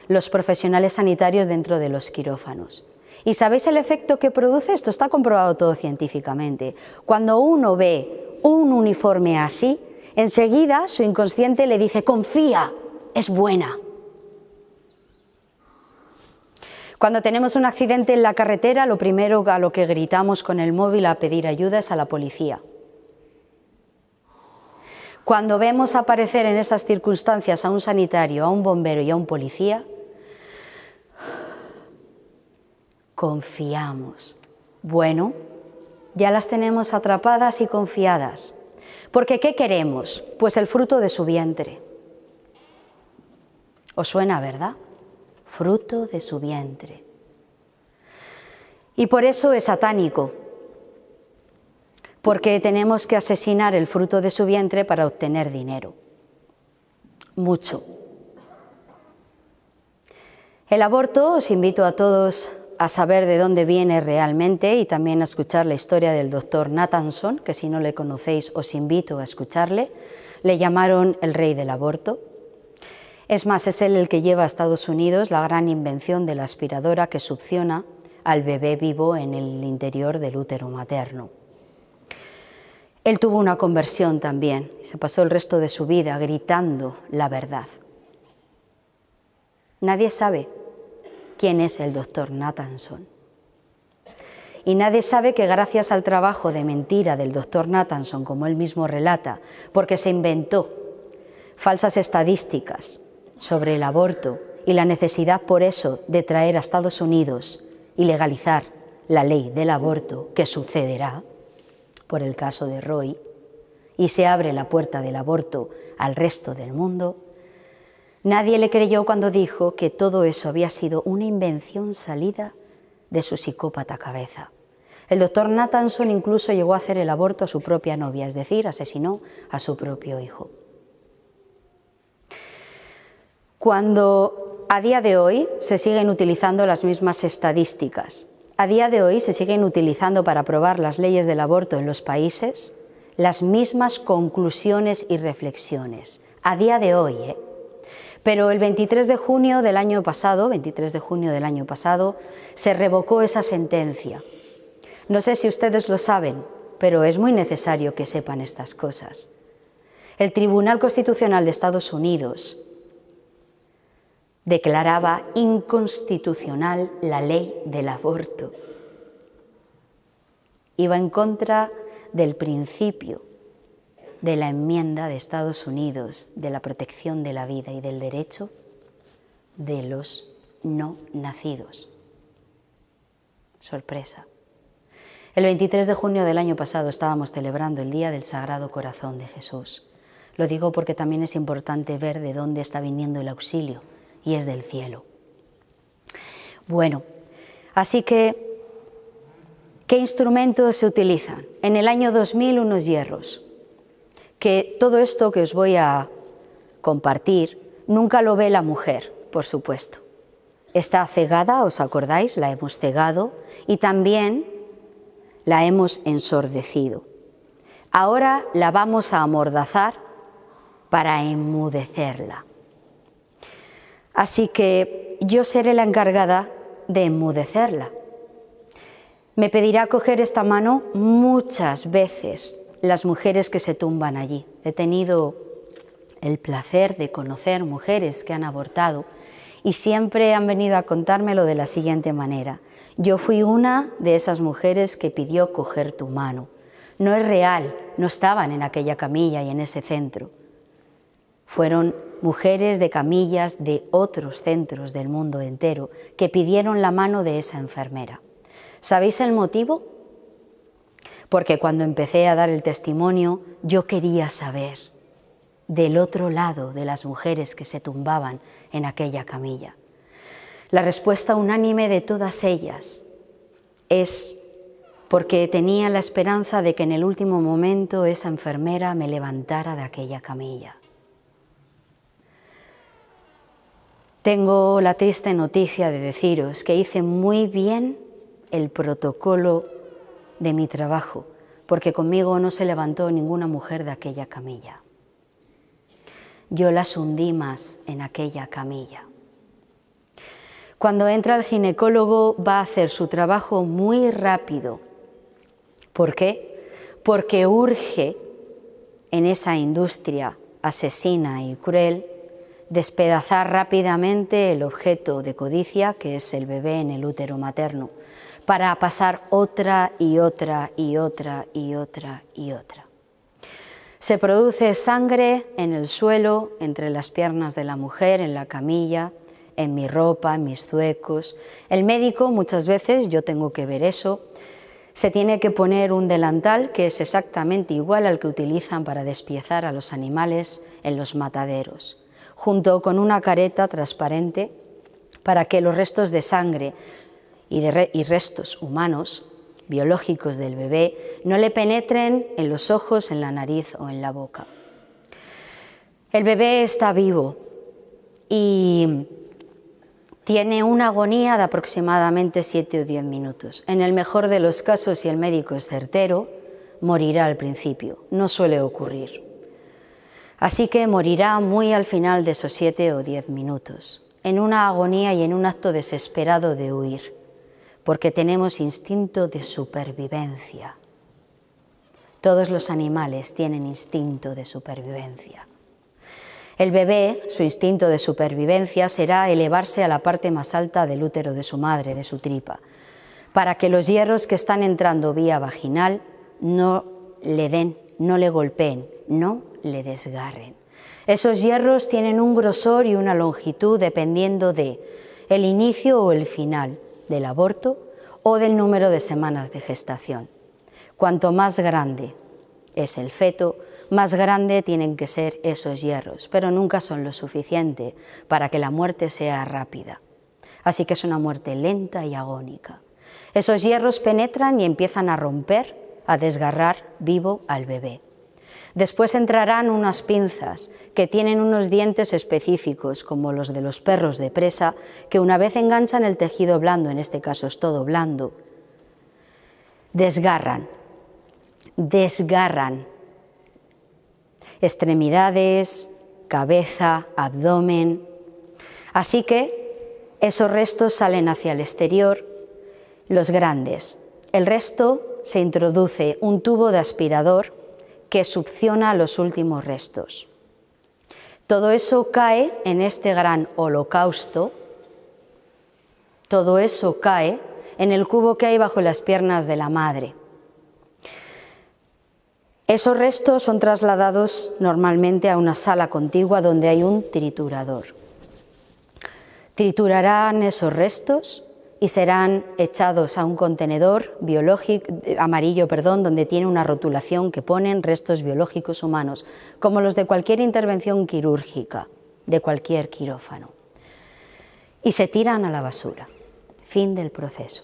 los profesionales sanitarios dentro de los quirófanos. ¿Y sabéis el efecto que produce? Esto está comprobado todo científicamente. Cuando uno ve un uniforme así, enseguida su inconsciente le dice, confía, es buena. Cuando tenemos un accidente en la carretera, lo primero a lo que gritamos con el móvil a pedir ayuda es a la policía. Cuando vemos aparecer en esas circunstancias a un sanitario, a un bombero y a un policía, confiamos. Bueno, ya las tenemos atrapadas y confiadas. Porque ¿qué queremos? Pues el fruto de su vientre. ¿Os suena, verdad? Fruto de su vientre. Y por eso es satánico. Porque tenemos que asesinar el fruto de su vientre para obtener dinero. Mucho. El aborto, os invito a todos a saber de dónde viene realmente y también a escuchar la historia del doctor Nathanson, que si no le conocéis os invito a escucharle. Le llamaron el rey del aborto. Es más, es él el que lleva a Estados Unidos la gran invención de la aspiradora que succiona al bebé vivo en el interior del útero materno. Él tuvo una conversión también y se pasó el resto de su vida gritando la verdad. Nadie sabe quién es el doctor Nathanson. Y nadie sabe que gracias al trabajo de mentira del doctor Nathanson, como él mismo relata, porque se inventó falsas estadísticas sobre el aborto y la necesidad por eso de traer a Estados Unidos y legalizar la ley del aborto, que sucederá por el caso de Roe, y se abre la puerta del aborto al resto del mundo. Nadie le creyó cuando dijo que todo eso había sido una invención salida de su psicópata cabeza. El doctor Nathanson incluso llegó a hacer el aborto a su propia novia, es decir, asesinó a su propio hijo. Cuando a día de hoy se siguen utilizando las mismas estadísticas, a día de hoy se siguen utilizando para aprobar las leyes del aborto en los países, las mismas conclusiones y reflexiones. A día de hoy, Pero el 23 de junio del año pasado, se revocó esa sentencia. No sé si ustedes lo saben, pero es muy necesario que sepan estas cosas. El Tribunal Constitucional de Estados Unidos declaraba inconstitucional la ley del aborto. Iba en contra del principio de la enmienda de Estados Unidos de la protección de la vida y del derecho de los no nacidos. Sorpresa. El 23 de junio del año pasado estábamos celebrando el Día del Sagrado Corazón de Jesús. Lo digo porque también es importante ver de dónde está viniendo el auxilio, y es del cielo. Bueno, así que, ¿qué instrumentos se utilizan? En el año 2000 unos hierros, que todo esto que os voy a compartir nunca lo ve la mujer, por supuesto. Está cegada, ¿os acordáis? La hemos cegado y también la hemos ensordecido. Ahora la vamos a amordazar para enmudecerla. Así que yo seré la encargada de enmudecerla. Me pedirá coger esta mano muchas veces las mujeres que se tumban allí. He tenido el placer de conocer mujeres que han abortado y siempre han venido a contármelo de la siguiente manera. Yo fui una de esas mujeres que pidió coger tu mano. No es real, no estaban en aquella camilla y en ese centro. Fueron mujeres de camillas de otros centros del mundo entero que pidieron la mano de esa enfermera. ¿Sabéis el motivo? Porque cuando empecé a dar el testimonio, yo quería saber del otro lado de las mujeres que se tumbaban en aquella camilla. La respuesta unánime de todas ellas es porque tenía la esperanza de que en el último momento esa enfermera me levantara de aquella camilla. Tengo la triste noticia de deciros que hice muy bien el protocolo de mi trabajo, porque conmigo no se levantó ninguna mujer de aquella camilla. Yo las hundí más en aquella camilla. Cuando entra el ginecólogo va a hacer su trabajo muy rápido. ¿Por qué? Porque urge en esa industria asesina y cruel despedazar rápidamente el objeto de codicia, que es el bebé en el útero materno, para pasar otra y otra y otra y otra y otra. Se produce sangre en el suelo, entre las piernas de la mujer, en la camilla, en mi ropa, en mis zuecos. El médico, muchas veces, yo tengo que ver eso, se tiene que poner un delantal que es exactamente igual al que utilizan para despiezar a los animales en los mataderos, junto con una careta transparente para que los restos de sangre y restos humanos, biológicos del bebé, no le penetren en los ojos, en la nariz o en la boca. El bebé está vivo y tiene una agonía de aproximadamente 7 o 10 minutos. En el mejor de los casos, si el médico es certero, morirá al principio. No suele ocurrir. Así que morirá muy al final de esos 7 o 10 minutos, en una agonía y en un acto desesperado de huir, porque tenemos instinto de supervivencia. Todos los animales tienen instinto de supervivencia. El bebé, su instinto de supervivencia será elevarse a la parte más alta del útero de su madre, de su tripa, para que los hierros que están entrando vía vaginal no le den, no le golpeen, no le desgarren. Esos hierros tienen un grosor y una longitud dependiendo de el inicio o el final del aborto o del número de semanas de gestación. Cuanto más grande es el feto, más grande tienen que ser esos hierros, pero nunca son lo suficiente para que la muerte sea rápida. Así que es una muerte lenta y agónica. Esos hierros penetran y empiezan a romper, a desgarrar vivo al bebé. Después entrarán unas pinzas que tienen unos dientes específicos, como los de los perros de presa, que una vez enganchan el tejido blando, en este caso es todo blando, desgarran extremidades, cabeza, abdomen. Así que esos restos salen hacia el exterior, los grandes. El resto se introduce un tubo de aspirador que succiona los últimos restos. Todo eso cae en este gran holocausto, todo eso cae en el cubo que hay bajo las piernas de la madre. Esos restos son trasladados normalmente a una sala contigua donde hay un triturador. Triturarán esos restos y serán echados a un contenedor amarillo, donde tiene una rotulación que ponen restos biológicos humanos, como los de cualquier intervención quirúrgica, de cualquier quirófano. Y se tiran a la basura. Fin del proceso.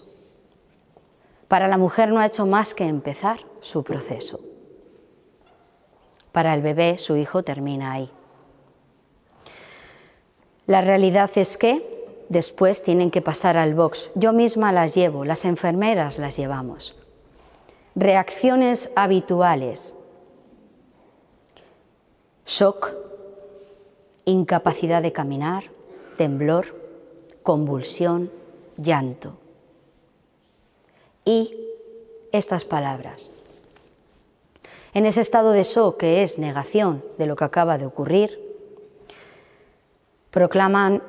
Para la mujer no ha hecho más que empezar su proceso. Para el bebé, su hijo termina ahí. La realidad es que después tienen que pasar al box. Yo misma las llevo, las enfermeras las llevamos. Reacciones habituales: shock, incapacidad de caminar, temblor, convulsión, llanto. Y estas palabras. En ese estado de shock, que es negación de lo que acaba de ocurrir, proclaman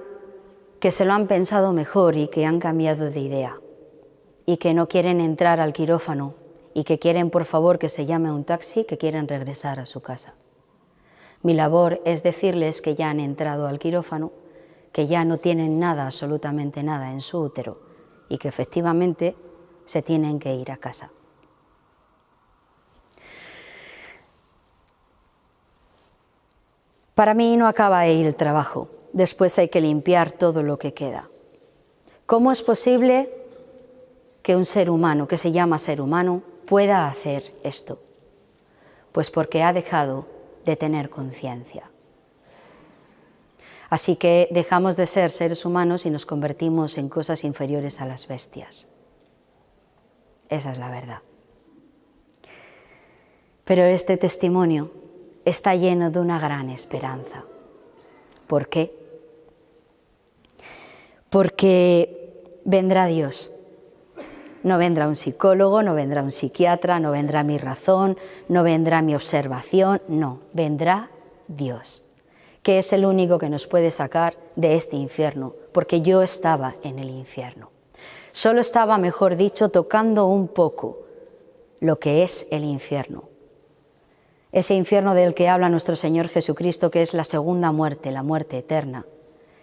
que se lo han pensado mejor y que han cambiado de idea y que no quieren entrar al quirófano y que quieren, por favor, que se llame un taxi, que quieren regresar a su casa. Mi labor es decirles que ya han entrado al quirófano, que ya no tienen nada, absolutamente nada en su útero y que efectivamente se tienen que ir a casa. Para mí no acaba ahí el trabajo. Después hay que limpiar todo lo que queda. ¿Cómo es posible que un ser humano, que se llama ser humano, pueda hacer esto? Pues porque ha dejado de tener conciencia. Así que dejamos de ser seres humanos y nos convertimos en cosas inferiores a las bestias. Esa es la verdad. Pero este testimonio está lleno de una gran esperanza. ¿Por qué? Porque vendrá Dios. No vendrá un psicólogo, no vendrá un psiquiatra, no vendrá mi razón, no vendrá mi observación, no, vendrá Dios, que es el único que nos puede sacar de este infierno, porque yo estaba en el infierno. Solo estaba, mejor dicho, tocando un poco lo que es el infierno. Ese infierno del que habla nuestro Señor Jesucristo, que es la segunda muerte, la muerte eterna,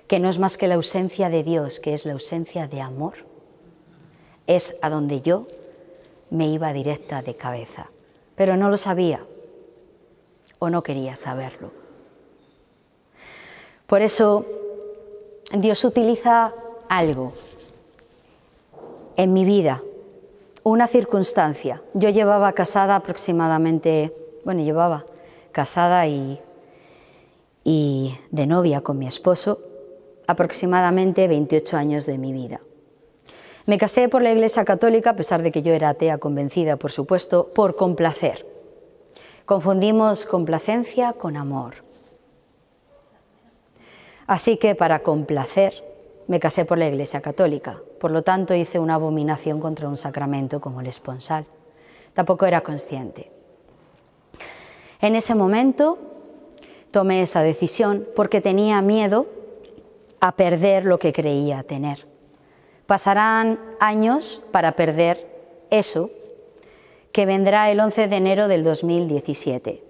que no es más que la ausencia de Dios, que es la ausencia de amor, es a donde yo me iba directa de cabeza. Pero no lo sabía o no quería saberlo. Por eso Dios utiliza algo en mi vida, una circunstancia. Yo llevaba casada aproximadamente, llevaba casada y de novia con mi esposo aproximadamente 28 años de mi vida. Me casé por la Iglesia Católica, a pesar de que yo era atea convencida, por supuesto, por complacer. Confundimos complacencia con amor. Así que para complacer me casé por la Iglesia Católica. Por lo tanto, hice una abominación contra un sacramento como el esponsal. Tampoco era consciente. En ese momento tomé esa decisión porque tenía miedo a perder lo que creía tener. Pasarán años para perder eso que vendrá el 11 de enero del 2017.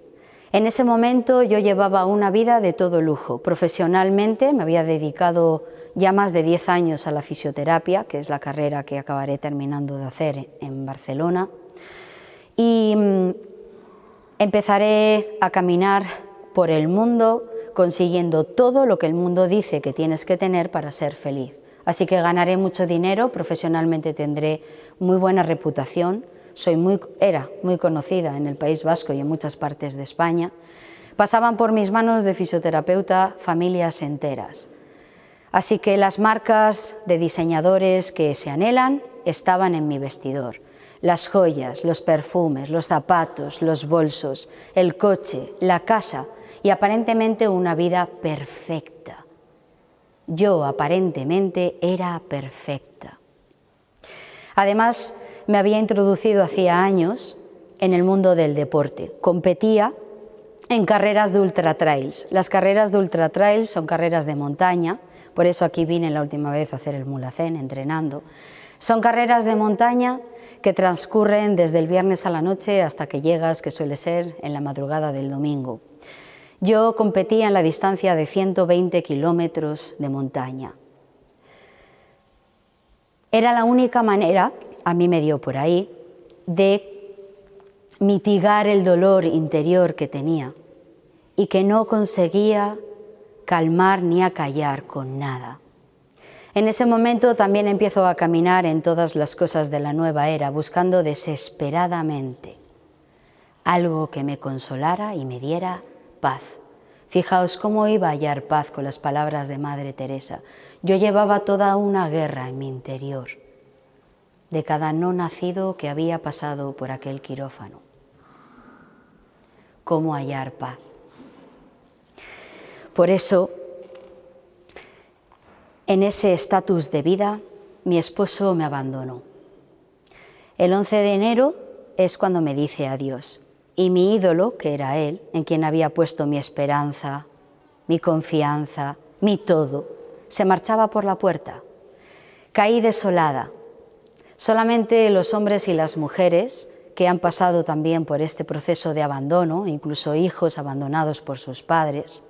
En ese momento yo llevaba una vida de todo lujo. Profesionalmente me había dedicado ya más de 10 años a la fisioterapia, que es la carrera que acabaré terminando de hacer en Barcelona, y empezaré a caminar por el mundo consiguiendo todo lo que el mundo dice que tienes que tener para ser feliz. Así que ganaré mucho dinero, profesionalmente tendré muy buena reputación, era muy conocida en el País Vasco y en muchas partes de España. Pasaban por mis manos de fisioterapeuta familias enteras. Así que las marcas de diseñadores que se anhelan estaban en mi vestidor. Las joyas, los perfumes, los zapatos, los bolsos, el coche, la casa y aparentemente una vida perfecta. Yo aparentemente era perfecta. Además, me había introducido hacía años en el mundo del deporte. Competía en carreras de ultratrails. Las carreras de ultratrails son carreras de montaña, por eso aquí vine la última vez a hacer el mulacén entrenando. Son carreras de montaña que transcurren desde el viernes a la noche hasta que llegas, que suele ser en la madrugada del domingo. Yo competía en la distancia de 120 kilómetros de montaña. Era la única manera, a mí me dio por ahí, de mitigar el dolor interior que tenía y que no conseguía calmar ni acallar con nada. En ese momento también empiezo a caminar en todas las cosas de la nueva era, buscando desesperadamente algo que me consolara y me diera paz. Fijaos cómo iba a hallar paz con las palabras de Madre Teresa. Yo llevaba toda una guerra en mi interior, de cada no nacido que había pasado por aquel quirófano. ¿Cómo hallar paz? Por eso, en ese estatus de vida, mi esposo me abandonó. El 11 de enero es cuando me dice adiós. Y mi ídolo, que era él, en quien había puesto mi esperanza, mi confianza, mi todo, se marchaba por la puerta. Caí desolada. Solamente los hombres y las mujeres que han pasado también por este proceso de abandono, incluso hijos abandonados por sus padres,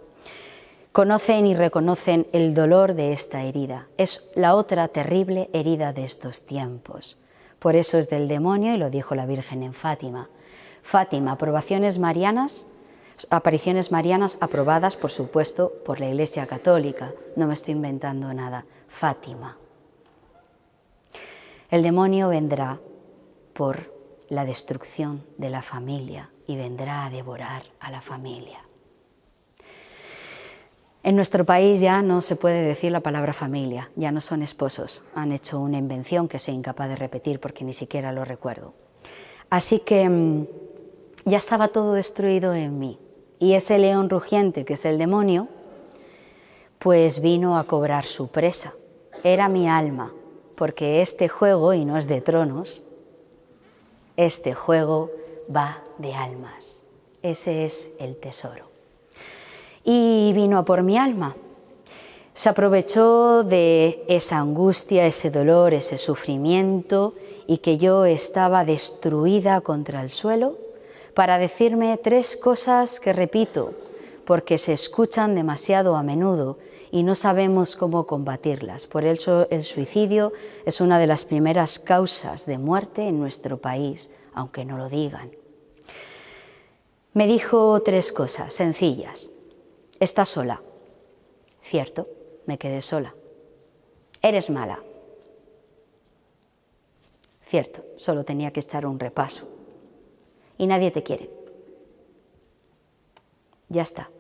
conocen y reconocen el dolor de esta herida. Es la otra terrible herida de estos tiempos. Por eso es del demonio y lo dijo la Virgen en Fátima. Fátima, apariciones marianas aprobadas, por supuesto, por la Iglesia Católica. No me estoy inventando nada. Fátima. El demonio vendrá por la destrucción de la familia y vendrá a devorar a la familia. En nuestro país ya no se puede decir la palabra familia, ya no son esposos. Han hecho una invención que soy incapaz de repetir porque ni siquiera lo recuerdo. Así que ya estaba todo destruido en mí. Y ese león rugiente, que es el demonio, pues vino a cobrar su presa. Era mi alma, porque este juego, y no es de tronos, este juego va de almas. Ese es el tesoro. Y vino a por mi alma. Se aprovechó de esa angustia, ese dolor, ese sufrimiento, y que yo estaba destruida contra el suelo, para decirme 3 cosas que repito, porque se escuchan demasiado a menudo y no sabemos cómo combatirlas. Por eso el suicidio es una de las primeras causas de muerte en nuestro país, aunque no lo digan. Me dijo 3 cosas sencillas. Estás sola. Cierto, me quedé sola. Eres mala. Cierto, solo tenía que echar un repaso. Y nadie te quiere. Ya está,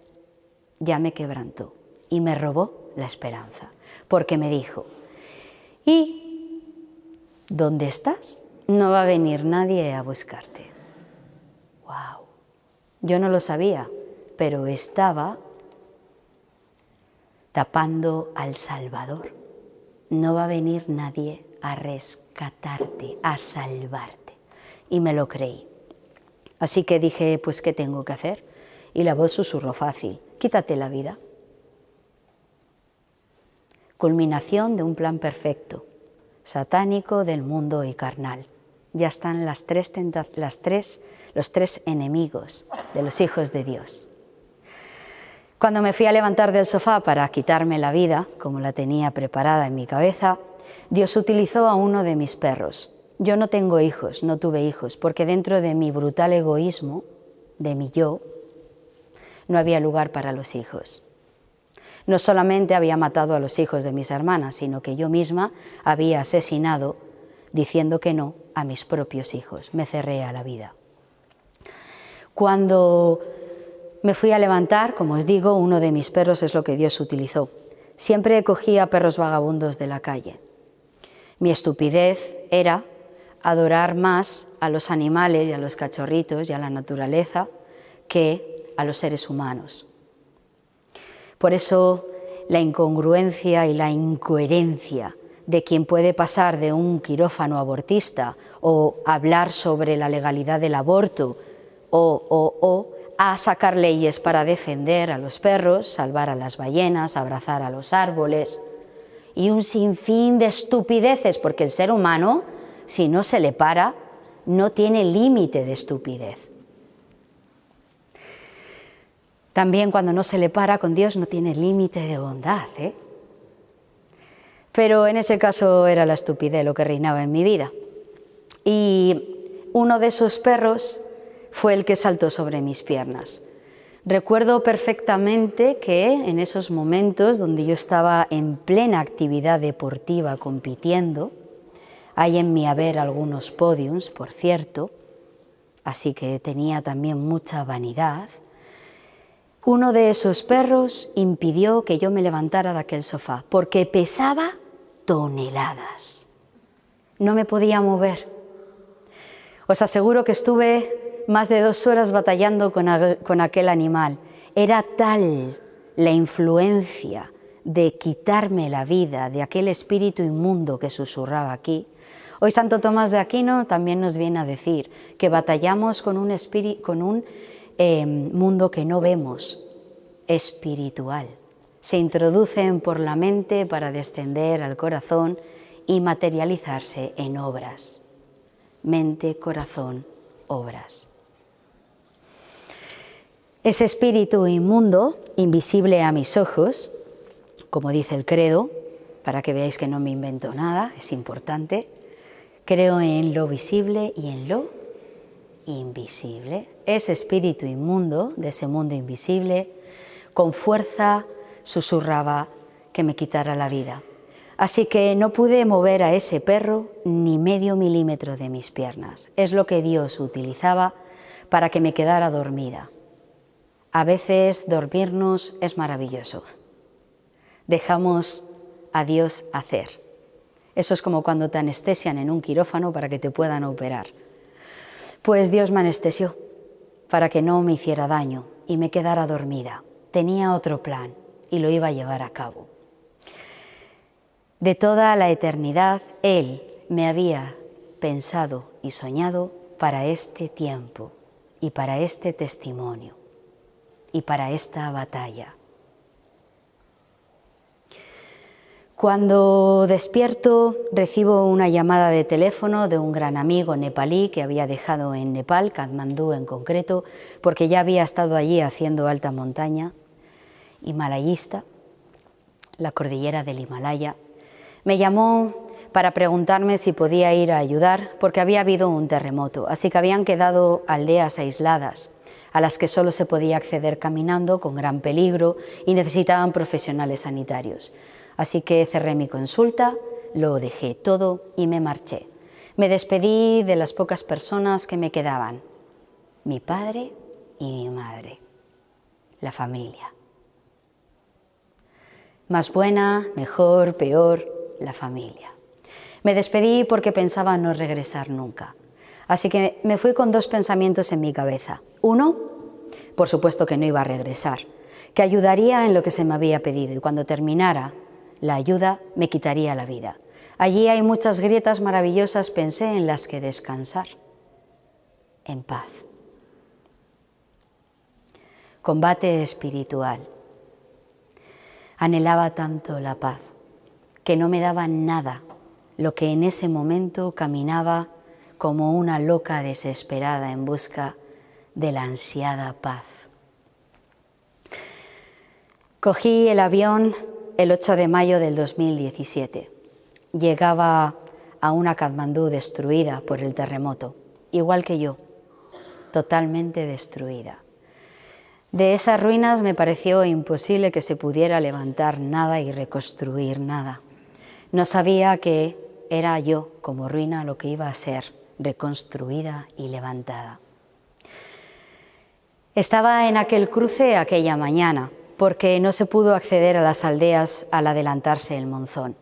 ya me quebrantó y me robó la esperanza, porque me dijo, ¿y dónde estás? No va a venir nadie a buscarte. ¡Wow! Yo no lo sabía, pero estaba tapando al Salvador. No va a venir nadie a rescatarte, a salvarte. Y me lo creí. Así que dije, pues, ¿qué tengo que hacer? Y la voz susurró fácil, quítate la vida. Culminación de un plan perfecto, satánico del mundo y carnal. Ya están los 3 enemigos de los hijos de Dios. Cuando me fui a levantar del sofá para quitarme la vida, como la tenía preparada en mi cabeza, Dios utilizó a uno de mis perros. Yo no tengo hijos, no tuve hijos, porque dentro de mi brutal egoísmo, de mi yo, no había lugar para los hijos. No solamente había matado a los hijos de mis hermanas, sino que yo misma había asesinado, diciendo que no, a mis propios hijos. Me cerré a la vida. Cuando me fui a levantar, como os digo, uno de mis perros es lo que Dios utilizó. Siempre cogía perros vagabundos de la calle. Mi estupidez era adorar más a los animales y a los cachorritos y a la naturaleza que a los seres humanos. Por eso la incongruencia y la incoherencia de quien puede pasar de un quirófano abortista o hablar sobre la legalidad del aborto o a sacar leyes para defender a los perros, salvar a las ballenas, abrazar a los árboles y un sinfín de estupideces, porque el ser humano, si no se le para, no tiene límite de estupidez. También cuando no se le para con Dios no tiene límite de bondad, Pero en ese caso era la estupidez lo que reinaba en mi vida. Y uno de esos perros fue el que saltó sobre mis piernas. Recuerdo perfectamente que en esos momentos donde yo estaba en plena actividad deportiva compitiendo, hay en mi haber algunos podiums, por cierto, así que tenía también mucha vanidad, uno de esos perros impidió que yo me levantara de aquel sofá, porque pesaba toneladas. No me podía mover. Os aseguro que estuve más de 2 horas batallando con aquel animal. Era tal la influencia de quitarme la vida de aquel espíritu inmundo que susurraba aquí. Hoy Santo Tomás de Aquino también nos viene a decir que batallamos con un mundo que no vemos, espiritual. Se introducen por la mente para descender al corazón y materializarse en obras. Mente, corazón, obras. Ese espíritu inmundo, invisible a mis ojos, como dice el credo, para que veáis que no me invento nada, es importante, creo en lo visible y en lo invisible. Ese espíritu inmundo, de ese mundo invisible, con fuerza susurraba que me quitara la vida. Así que no pude mover a ese perro ni medio milímetro de mis piernas. Es lo que Dios utilizaba para que me quedara dormida. A veces dormirnos es maravilloso. Dejamos a Dios hacer. Eso es como cuando te anestesian en un quirófano para que te puedan operar. Pues Dios me anestesió para que no me hiciera daño y me quedara dormida. Tenía otro plan y lo iba a llevar a cabo. De toda la eternidad, Él me había pensado y soñado para este tiempo y para este testimonio y para esta batalla. Cuando despierto, recibo una llamada de teléfono de un gran amigo nepalí que había dejado en Nepal, Katmandú en concreto, porque ya había estado allí haciendo alta montaña, himalayista, la cordillera del Himalaya. Me llamó para preguntarme si podía ir a ayudar, porque había habido un terremoto, así que habían quedado aldeas aisladas, a las que solo se podía acceder caminando con gran peligro y necesitaban profesionales sanitarios. Así que cerré mi consulta, lo dejé todo y me marché. Me despedí de las pocas personas que me quedaban, mi padre y mi madre, la familia. Más buena, mejor, peor, la familia. Me despedí porque pensaba no regresar nunca. Así que me fui con 2 pensamientos en mi cabeza. Uno, por supuesto que no iba a regresar, que ayudaría en lo que se me había pedido y cuando terminara la ayuda me quitaría la vida. Allí hay muchas grietas maravillosas, pensé, en las que descansar, en paz. Combate espiritual. Anhelaba tanto la paz que no me daba nada lo que en ese momento caminaba como una loca desesperada en busca de la ansiada paz. Cogí el avión el 8 de mayo del 2017. Llegaba a una Katmandú destruida por el terremoto, igual que yo, totalmente destruida. De esas ruinas me pareció imposible que se pudiera levantar nada y reconstruir nada. No sabía que era yo, como ruina, lo que iba a ser reconstruida y levantada. Estaba en aquel cruce aquella mañana, porque no se pudo acceder a las aldeas al adelantarse el monzón.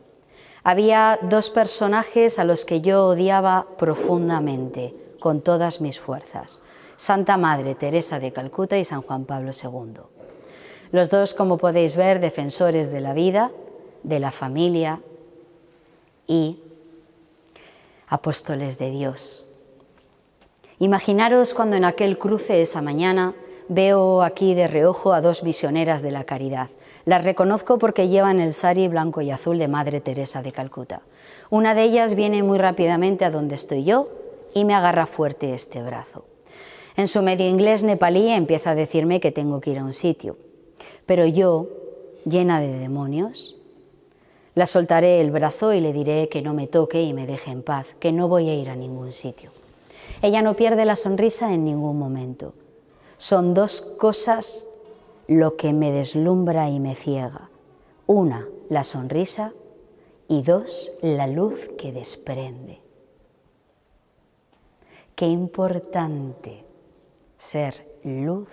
Había 2 personajes a los que yo odiaba profundamente, con todas mis fuerzas: Santa Madre Teresa de Calcuta y San Juan Pablo II. Los 2, como podéis ver, defensores de la vida, de la familia y apóstoles de Dios. Imaginaros cuando en aquel cruce esa mañana veo aquí de reojo a 2 misioneras de la caridad. Las reconozco porque llevan el sari blanco y azul de Madre Teresa de Calcuta. Una de ellas viene muy rápidamente a donde estoy yo y me agarra fuerte este brazo. En su medio inglés nepalí empieza a decirme que tengo que ir a un sitio. Pero yo, llena de demonios, La soltaré el brazo y le diré que no me toque y me deje en paz, que no voy a ir a ningún sitio. Ella no pierde la sonrisa en ningún momento. Son dos cosas lo que me deslumbra y me ciega. Una, la sonrisa, y dos, la luz que desprende. Qué importante ser luz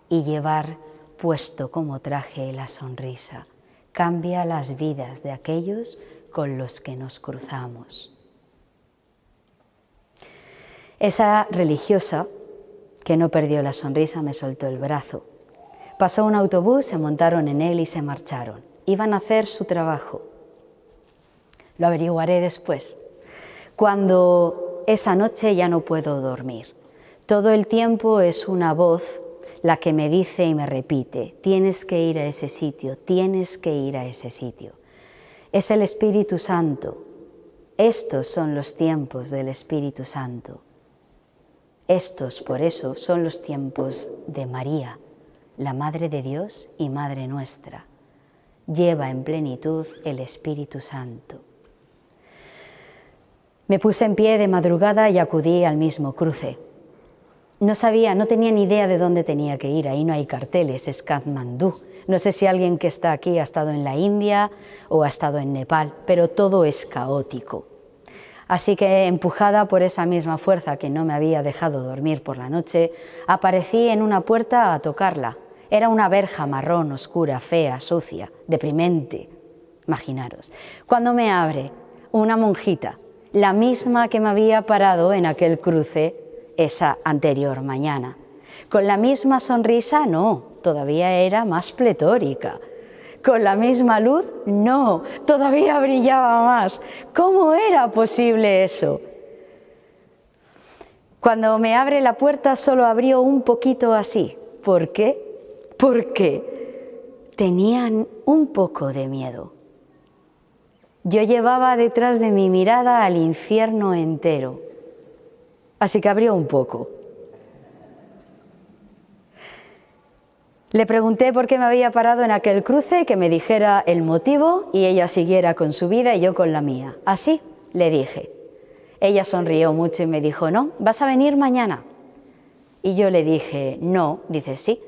y llevar puesto como traje la sonrisa. Cambia las vidas de aquellos con los que nos cruzamos. Esa religiosa, que no perdió la sonrisa, me soltó el brazo. Pasó un autobús, se montaron en él y se marcharon. Iban a hacer su trabajo. Lo averiguaré después. Cuando esa noche ya no puedo dormir. Todo el tiempo es una voz la que me dice y me repite, tienes que ir a ese sitio, tienes que ir a ese sitio. Es el Espíritu Santo. Estos son los tiempos del Espíritu Santo. Estos, por eso, son los tiempos de María, la Madre de Dios y Madre nuestra. Lleva en plenitud el Espíritu Santo. Me puse en pie de madrugada y acudí al mismo cruce. No tenía ni idea de dónde tenía que ir, ahí no hay carteles, es Katmandú. No sé si alguien que está aquí ha estado en la India o ha estado en Nepal, pero todo es caótico. Así que, empujada por esa misma fuerza que no me había dejado dormir por la noche, aparecí en una puerta a tocarla. Era una verja marrón, oscura, fea, sucia, deprimente, imaginaros. Cuando me abre una monjita, la misma que me había parado en aquel cruce esa anterior mañana. Con la misma sonrisa, no, todavía era más pletórica. Con la misma luz, no, todavía brillaba más. ¿Cómo era posible eso? Cuando me abre la puerta solo abrió un poquito así. ¿Por qué? Porque tenían un poco de miedo. Yo llevaba detrás de mi mirada al infierno entero. Así que abrió un poco. Le pregunté por qué me había parado en aquel cruce, que me dijera el motivo y ella siguiera con su vida y yo con la mía. Así le dije. Ella sonrió mucho y me dijo, no, ¿vas a venir mañana? Y yo le dije, no. Dice, sí.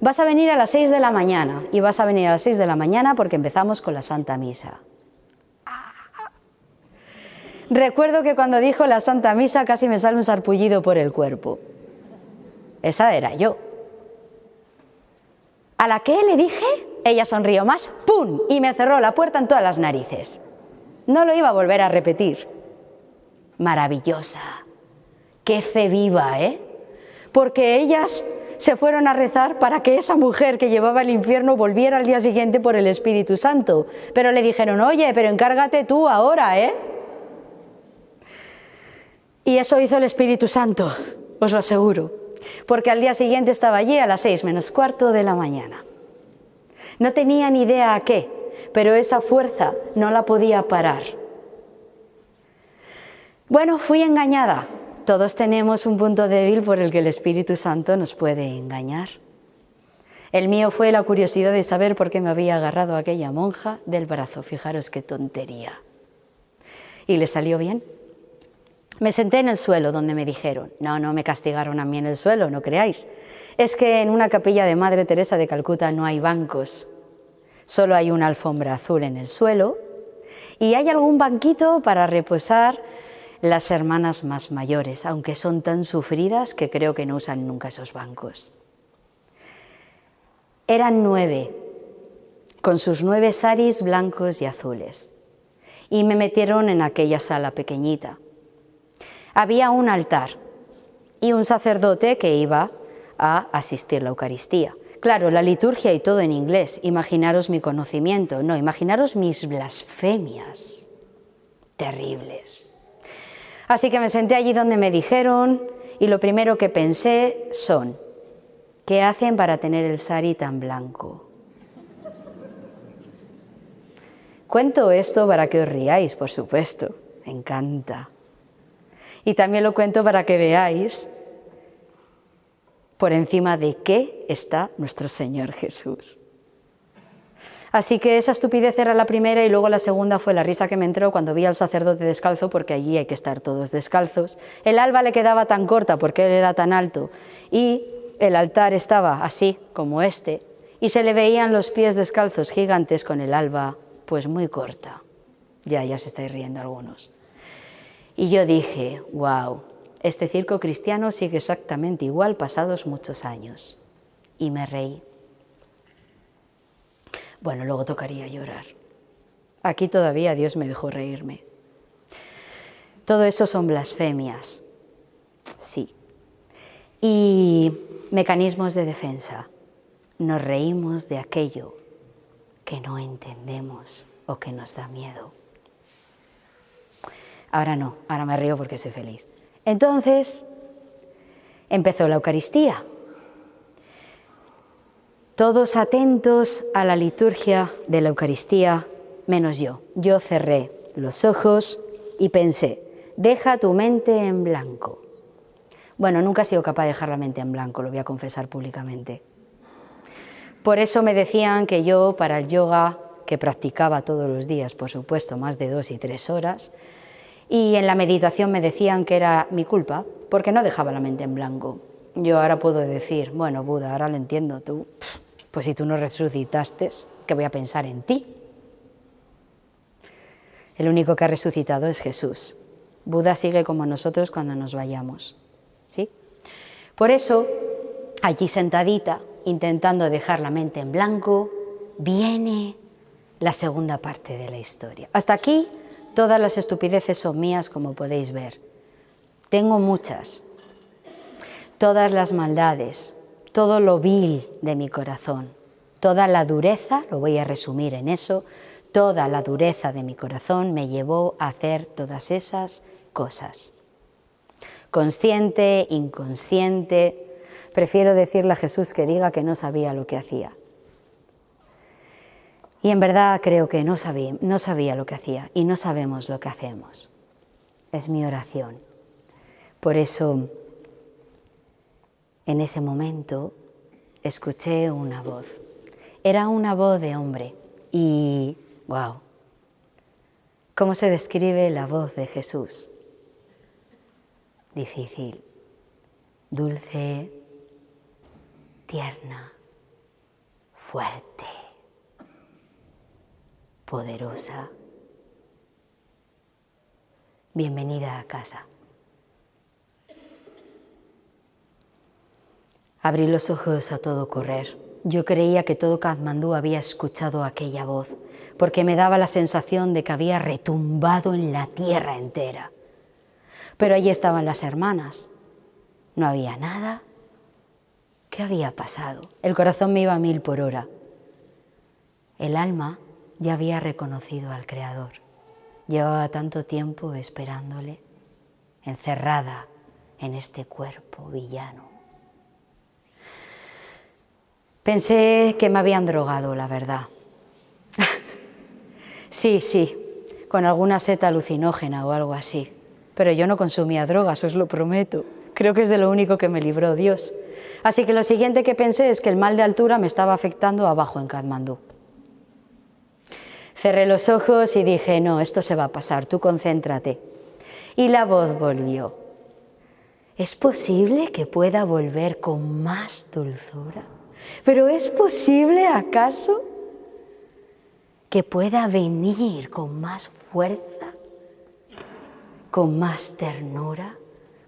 Vas a venir a las 6 de la mañana y vas a venir a las 6 de la mañana porque empezamos con la Santa Misa. Recuerdo que cuando dijo la Santa Misa casi me sale un sarpullido por el cuerpo. Esa era yo. A la que le dije, ella sonrió más, ¡pum! Y me cerró la puerta en todas las narices. No lo iba a volver a repetir. Maravillosa. Qué fe viva, ¿eh? Porque ellas se fueron a rezar para que esa mujer que llevaba el infierno volviera al día siguiente por el Espíritu Santo. Pero le dijeron, oye, pero encárgate tú ahora, ¿eh? Y eso hizo el Espíritu Santo, os lo aseguro, porque al día siguiente estaba allí a las 6 menos cuarto de la mañana. No tenía ni idea a qué, pero esa fuerza no la podía parar. Bueno, fui engañada. Todos tenemos un punto débil por el que el Espíritu Santo nos puede engañar. El mío fue la curiosidad de saber por qué me había agarrado a aquella monja del brazo. Fijaros qué tontería. Y le salió bien. Me senté en el suelo donde me dijeron, no me castigaron a mí en el suelo, no creáis. Es que en una capilla de Madre Teresa de Calcuta no hay bancos, solo hay una alfombra azul en el suelo y hay algún banquito para reposar las hermanas más mayores, aunque son tan sufridas que creo que no usan nunca esos bancos. Eran 9, con sus 9 saris blancos y azules, y me metieron en aquella sala pequeñita. Había un altar y un sacerdote que iba a asistir a la Eucaristía. Claro, la liturgia y todo en inglés. Imaginaros mi conocimiento, no, imaginaros mis blasfemias terribles. Así que me senté allí donde me dijeron y lo primero que pensé son, ¿qué hacen para tener el sari tan blanco? Cuento esto para que os riáis, por supuesto, me encanta. Y también lo cuento para que veáis por encima de qué está nuestro Señor Jesús. Así que esa estupidez era la primera y luego la segunda fue la risa que me entró cuando vi al sacerdote descalzo, porque allí hay que estar todos descalzos. El alba le quedaba tan corta porque él era tan alto y el altar estaba así como este y se le veían los pies descalzos gigantes con el alba pues muy corta. Ya se estáis riendo algunos. Y yo dije, wow, este circo cristiano sigue exactamente igual pasados muchos años. Y me reí. Bueno, luego tocaría llorar. Aquí todavía Dios me dejó reírme. Todo eso son blasfemias, sí. Y mecanismos de defensa. Nos reímos de aquello que no entendemos o que nos da miedo. Ahora no, ahora me río porque soy feliz. Entonces, empezó la Eucaristía. Todos atentos a la liturgia de la Eucaristía, menos yo. Yo cerré los ojos y pensé, deja tu mente en blanco. Bueno, nunca he sido capaz de dejar la mente en blanco, lo voy a confesar públicamente. Por eso me decían que yo, para el yoga, que practicaba todos los días, por supuesto, más de 2 y 3 horas, y en la meditación me decían que era mi culpa, porque no dejaba la mente en blanco. Yo ahora puedo decir, bueno, Buda, ahora lo entiendo, tú, pues si tú no resucitaste, ¿qué voy a pensar en ti? El único que ha resucitado es Jesús. Buda sigue como nosotros cuando nos vayamos, ¿sí? Por eso, allí sentadita, intentando dejar la mente en blanco, viene la segunda parte de la historia. Hasta aquí, todas las estupideces son mías, como podéis ver. Tengo muchas. Todas las maldades, todo lo vil de mi corazón, toda la dureza, lo voy a resumir en eso, toda la dureza de mi corazón me llevó a hacer todas esas cosas. Consciente, inconsciente, prefiero decirle a Jesús que diga que no sabía lo que hacía. Y en verdad creo que no sabía lo que hacía y no sabemos lo que hacemos. Es mi oración. Por eso, en ese momento, escuché una voz. Era una voz de hombre y, wow, ¿cómo se describe la voz de Jesús? Difícil, dulce, tierna, fuerte, poderosa. Bienvenida a casa. Abrí los ojos a todo correr. Yo creía que todo Katmandú había escuchado aquella voz, porque me daba la sensación de que había retumbado en la tierra entera. Pero allí estaban las hermanas. No había nada. ¿Qué había pasado? El corazón me iba a 1000 por hora. El alma ya había reconocido al Creador. Llevaba tanto tiempo esperándole, encerrada en este cuerpo villano. Pensé que me habían drogado, la verdad. Sí, con alguna seta alucinógena o algo así. Pero yo no consumía drogas, os lo prometo. Creo que es de lo único que me libró Dios. Así que lo siguiente que pensé es que el mal de altura me estaba afectando abajo en Katmandú. Cerré los ojos y dije, no, esto se va a pasar, tú concéntrate. Y la voz volvió. ¿Es posible que pueda volver con más dulzura? ¿Pero es posible acaso que pueda venir con más fuerza, con más ternura,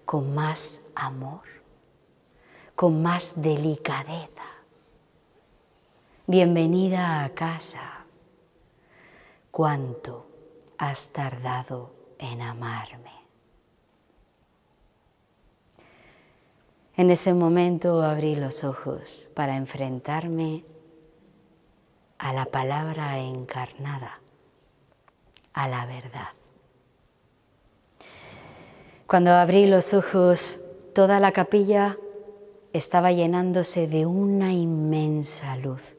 con más amor, con más delicadeza? Bienvenida a casa. ¿Cuánto has tardado en amarme? En ese momento abrí los ojos para enfrentarme a la palabra encarnada, a la verdad. Cuando abrí los ojos, toda la capilla estaba llenándose de una inmensa luz.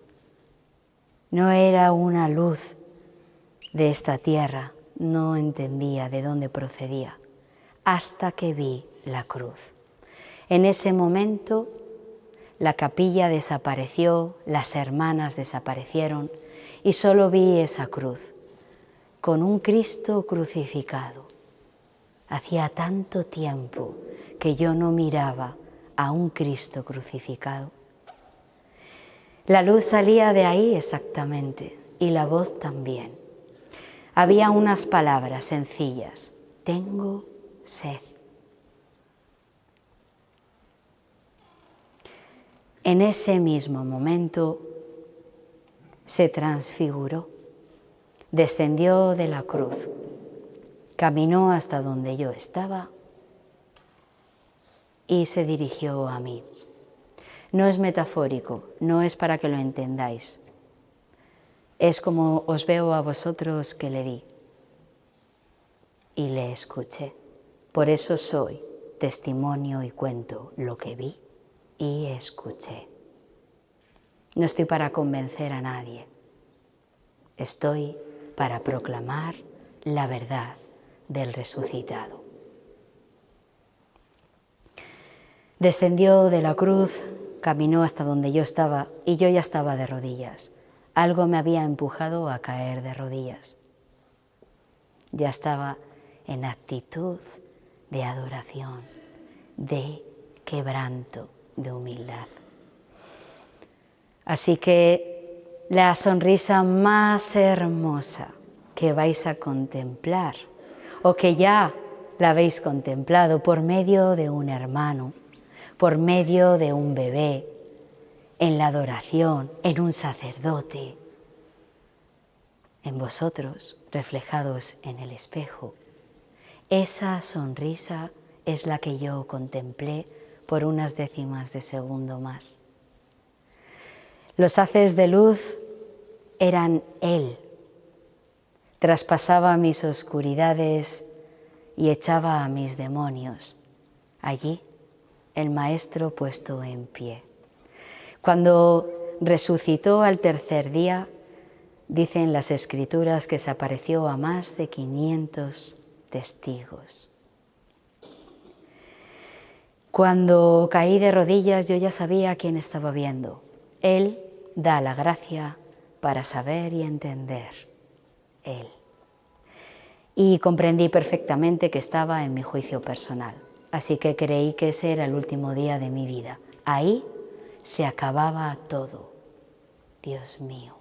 No era una luz de esta tierra, no entendía de dónde procedía, hasta que vi la cruz. En ese momento la capilla desapareció, las hermanas desaparecieron y solo vi esa cruz, con un Cristo crucificado. Hacía tanto tiempo que yo no miraba a un Cristo crucificado. La luz salía de ahí exactamente, y la voz también. Había unas palabras sencillas: tengo sed. En ese mismo momento se transfiguró, descendió de la cruz, caminó hasta donde yo estaba y se dirigió a mí. No es metafórico, no es para que lo entendáis. Es como os veo a vosotros que le vi y le escuché. Por eso soy testimonio y cuento lo que vi y escuché. No estoy para convencer a nadie. Estoy para proclamar la verdad del resucitado. Descendió de la cruz, caminó hasta donde yo estaba y yo ya estaba de rodillas. Algo me había empujado a caer de rodillas. Ya estaba en actitud de adoración, de quebranto, de humildad. Así que la sonrisa más hermosa que vais a contemplar, o que ya la habéis contemplado por medio de un hermano, por medio de un bebé, en la adoración, en un sacerdote, en vosotros, reflejados en el espejo. Esa sonrisa es la que yo contemplé por unas décimas de segundo más. Los haces de luz eran Él. Traspasaba mis oscuridades y echaba a mis demonios. Allí, el Maestro puesto en pie. Cuando resucitó al tercer día, dicen las Escrituras que se apareció a más de 500 testigos. Cuando caí de rodillas, yo ya sabía a quién estaba viendo. Él da la gracia para saber y entender. Él. Y comprendí perfectamente que estaba en mi juicio personal. Así que creí que ese era el último día de mi vida. Ahí se acababa todo. Dios mío.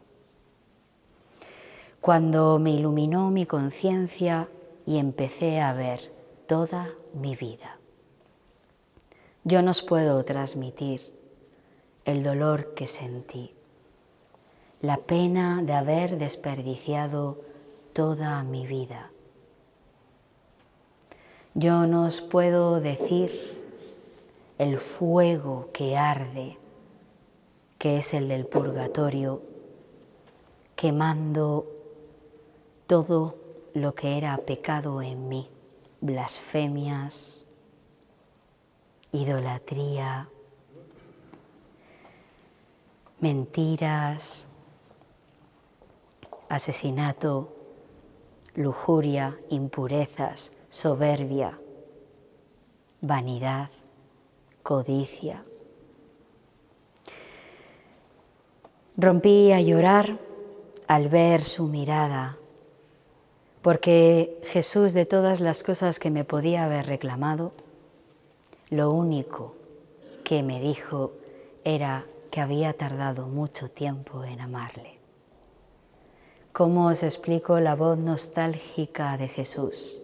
Cuando me iluminó mi conciencia y empecé a ver toda mi vida. Yo no os puedo transmitir el dolor que sentí, la pena de haber desperdiciado toda mi vida. Yo no os puedo decir el fuego que arde, que es el del purgatorio, quemando todo lo que era pecado en mí, blasfemias, idolatría, mentiras, asesinato, lujuria, impurezas, soberbia, vanidad, codicia. Rompí a llorar al ver su mirada, porque Jesús, de todas las cosas que me podía haber reclamado, lo único que me dijo era que había tardado mucho tiempo en amarle. ¿Cómo os explico la voz nostálgica de Jesús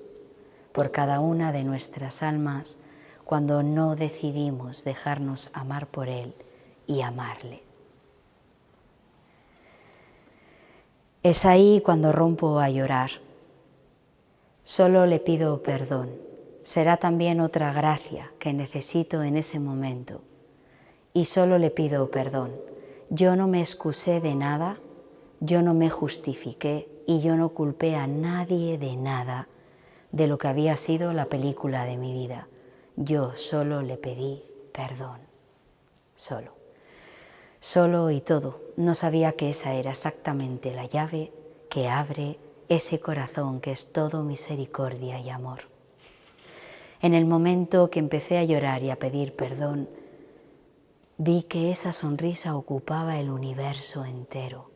por cada una de nuestras almas cuando no decidimos dejarnos amar por Él y amarle? Es ahí cuando rompo a llorar. Solo le pido perdón. Será también otra gracia que necesito en ese momento. Y solo le pido perdón. Yo no me excusé de nada, yo no me justifiqué y yo no culpé a nadie de nada de lo que había sido la película de mi vida. Yo solo le pedí perdón. Solo y todo. No sabía que esa era exactamente la llave que abre ese corazón que es todo misericordia y amor. En el momento que empecé a llorar y a pedir perdón, vi que esa sonrisa ocupaba el universo entero.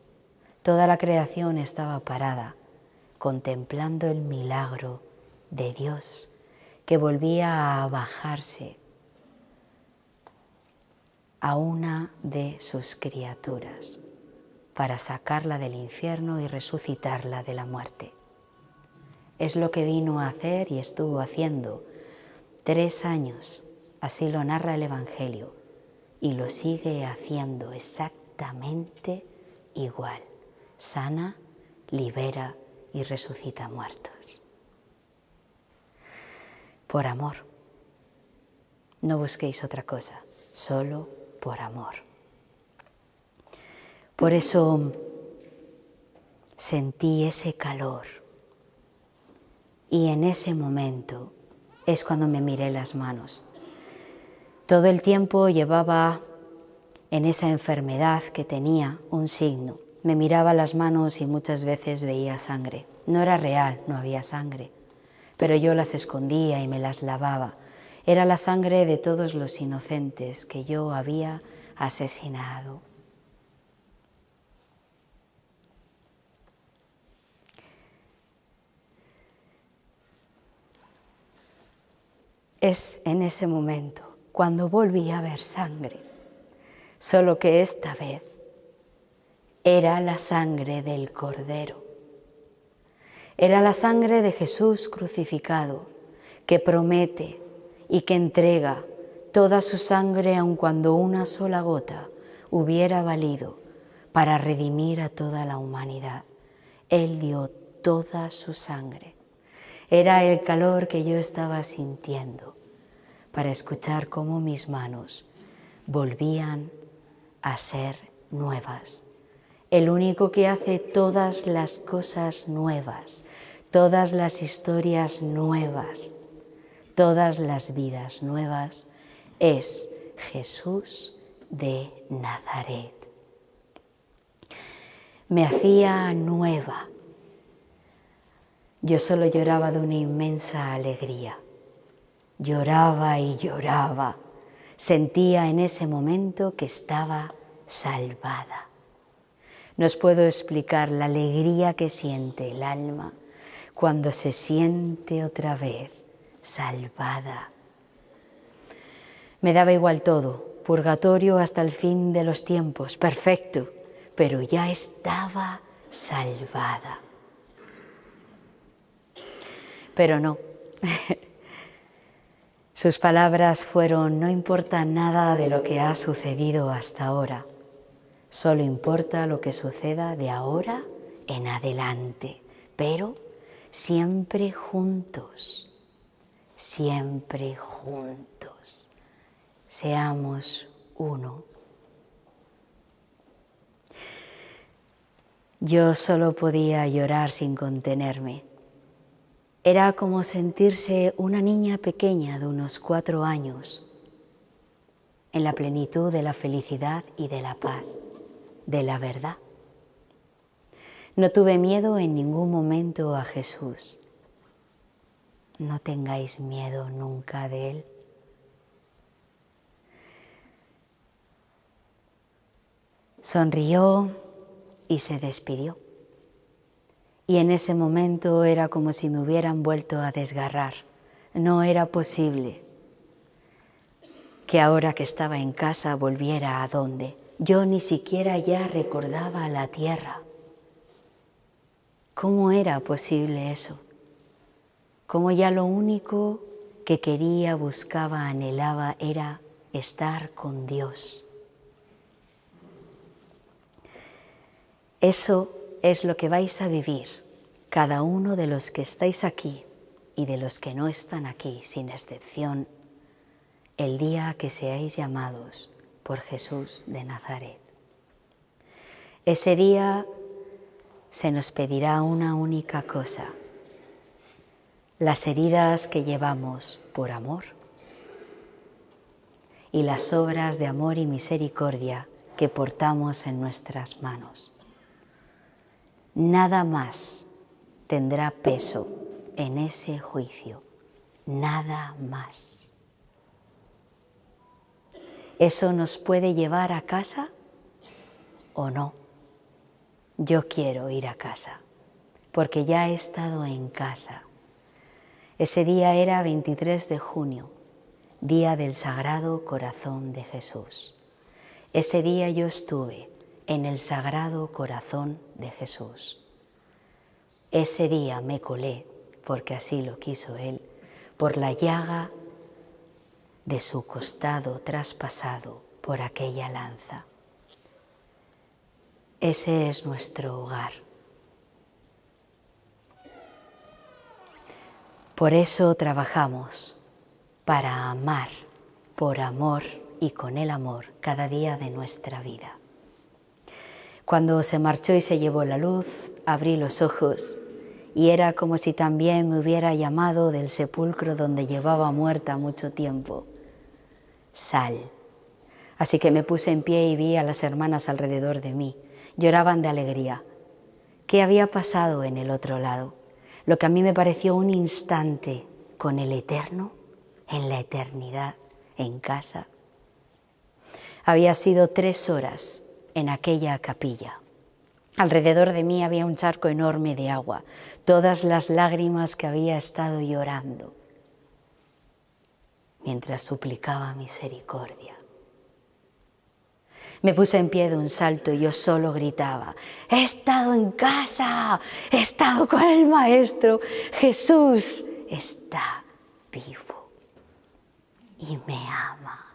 Toda la creación estaba parada, contemplando el milagro de Dios que volvía a bajarse a una de sus criaturas para sacarla del infierno y resucitarla de la muerte. Es lo que vino a hacer y estuvo haciendo 3 años, así lo narra el Evangelio, y lo sigue haciendo exactamente igual. Sana, libera y resucita muertos. Por amor. No busquéis otra cosa, solo por amor. Por eso sentí ese calor y en ese momento es cuando me miré las manos. Todo el tiempo llevaba en esa enfermedad que tenía un signo. Me miraba las manos y muchas veces veía sangre. No era real, no había sangre, pero yo las escondía y me las lavaba. Era la sangre de todos los inocentes que yo había asesinado. Es en ese momento cuando volví a ver sangre, solo que esta vez era la sangre del Cordero. Era la sangre de Jesús crucificado, que promete y que entrega toda su sangre aun cuando una sola gota hubiera valido para redimir a toda la humanidad. Él dio toda su sangre. Era el calor que yo estaba sintiendo para escuchar cómo mis manos volvían a ser nuevas. El único que hace todas las cosas nuevas, todas las historias nuevas, todas las vidas nuevas, es Jesús de Nazaret. Me hacía nueva. Yo solo lloraba de una inmensa alegría. Lloraba y lloraba. Sentía en ese momento que estaba salvada. No os puedo explicar la alegría que siente el alma cuando se siente otra vez salvada. Me daba igual todo, purgatorio hasta el fin de los tiempos, perfecto, pero ya estaba salvada. Pero no. Sus palabras fueron: no importa nada de lo que ha sucedido hasta ahora, solo importa lo que suceda de ahora en adelante, pero siempre juntos, siempre juntos, seamos uno. Yo solo podía llorar sin contenerme. Era como sentirse una niña pequeña de unos 4 años, en la plenitud de la felicidad y de la paz, de la verdad. No tuve miedo en ningún momento a Jesús. No tengáis miedo nunca de Él. Sonrió y se despidió. Y en ese momento era como si me hubieran vuelto a desgarrar. No era posible que ahora que estaba en casa volviera a donde. Yo ni siquiera ya recordaba la tierra. ¿Cómo era posible eso? Cómo ya lo único que quería, buscaba, anhelaba era estar con Dios. Eso es lo que vais a vivir cada uno de los que estáis aquí y de los que no están aquí, sin excepción, el día que seáis llamados por Jesús de Nazaret. Ese día se nos pedirá una única cosa: las heridas que llevamos por amor y las obras de amor y misericordia que portamos en nuestras manos. Nada más tendrá peso en ese juicio, nada más. ¿Eso nos puede llevar a casa o no? yo quiero ir a casa, porque ya he estado en casa. Ese día era 23 de junio, día del Sagrado Corazón de Jesús. Ese día yo estuve en el Sagrado Corazón de Jesús. Ese día me colé, porque así lo quiso Él, por la llaga de su costado traspasado por aquella lanza. Ese es nuestro hogar. Por eso trabajamos para amar, por amor y con el amor cada día de nuestra vida. Cuando se marchó y se llevó la luz, abrí los ojos y era como si también me hubiera llamado del sepulcro donde llevaba muerta mucho tiempo. Sal. Así que me puse en pie y vi a las hermanas alrededor de mí. Lloraban de alegría. ¿Qué había pasado en el otro lado? Lo que a mí me pareció un instante con el Eterno, en la eternidad, en casa. Había sido 3 horas en aquella capilla. Alrededor de mí había un charco enorme de agua, todas las lágrimas que había estado llorando mientras suplicaba misericordia. Me puse en pie de un salto y yo solo gritaba: he estado en casa, he estado con el Maestro, Jesús está vivo y me ama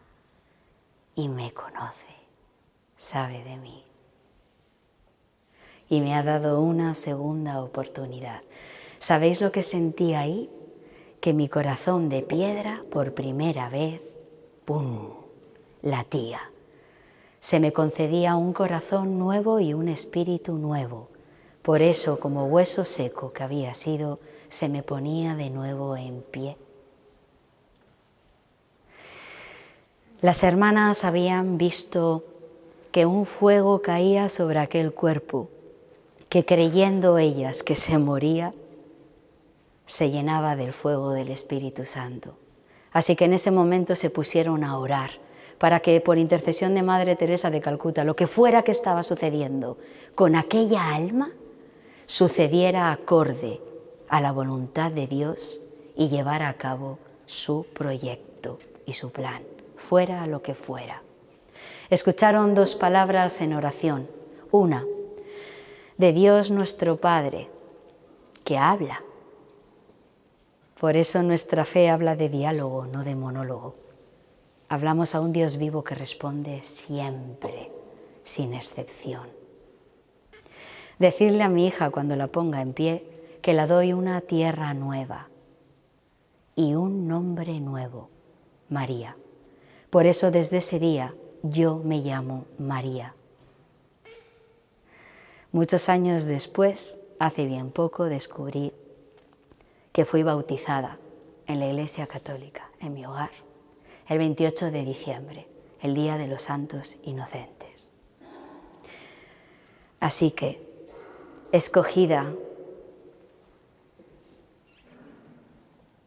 y me conoce, sabe de mí. Y me ha dado una segunda oportunidad. ¿Sabéis lo que sentí ahí? Que mi corazón de piedra por primera vez, ¡pum!, latía. Se me concedía un corazón nuevo y un espíritu nuevo. Por eso, como hueso seco que había sido, se me ponía de nuevo en pie. Las hermanas habían visto que un fuego caía sobre aquel cuerpo, que creyendo ellas que se moría, se llenaba del fuego del Espíritu Santo. Así que en ese momento se pusieron a orar para que por intercesión de Madre Teresa de Calcuta, lo que fuera que estaba sucediendo con aquella alma, sucediera acorde a la voluntad de Dios y llevara a cabo su proyecto y su plan, fuera lo que fuera. Escucharon 2 palabras en oración. Una, de Dios nuestro Padre, que habla. Por eso nuestra fe habla de diálogo, no de monólogo. Hablamos a un Dios vivo que responde siempre, sin excepción. Decirle a mi hija cuando la ponga en pie que la doy una tierra nueva y un nombre nuevo, María. Por eso desde ese día yo me llamo María. Muchos años después, hace bien poco, descubrí que fui bautizada en la Iglesia Católica, en mi hogar, el 28 de diciembre, el Día de los Santos Inocentes. Así que, escogida,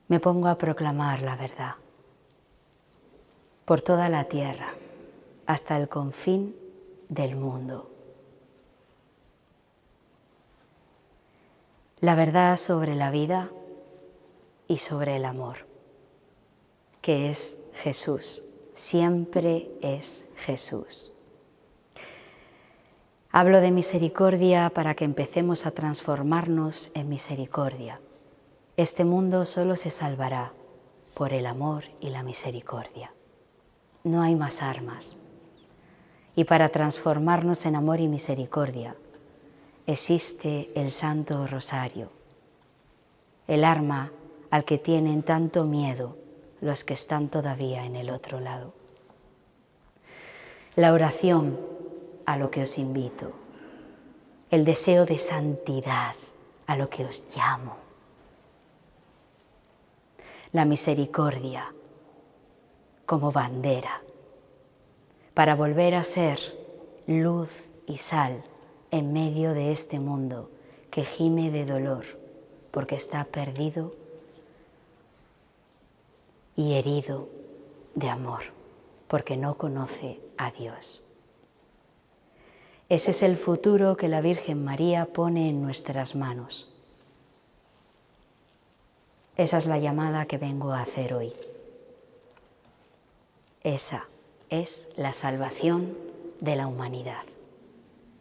me pongo a proclamar la verdad por toda la tierra, hasta el confín del mundo. La verdad sobre la vida y sobre el amor, que es Jesús, siempre es Jesús. Hablo de misericordia para que empecemos a transformarnos en misericordia. Este mundo solo se salvará por el amor y la misericordia. No hay más armas. Y para transformarnos en amor y misericordia, existe el Santo Rosario, el arma al que tienen tanto miedo los que están todavía en el otro lado. La oración a lo que os invito, el deseo de santidad a lo que os llamo, la misericordia como bandera para volver a ser luz y sal en medio de este mundo que gime de dolor porque está perdido y herido de amor porque no conoce a Dios. Ese es el futuro que la Virgen María pone en nuestras manos. Esa es la llamada que vengo a hacer hoy. Esa es la salvación de la humanidad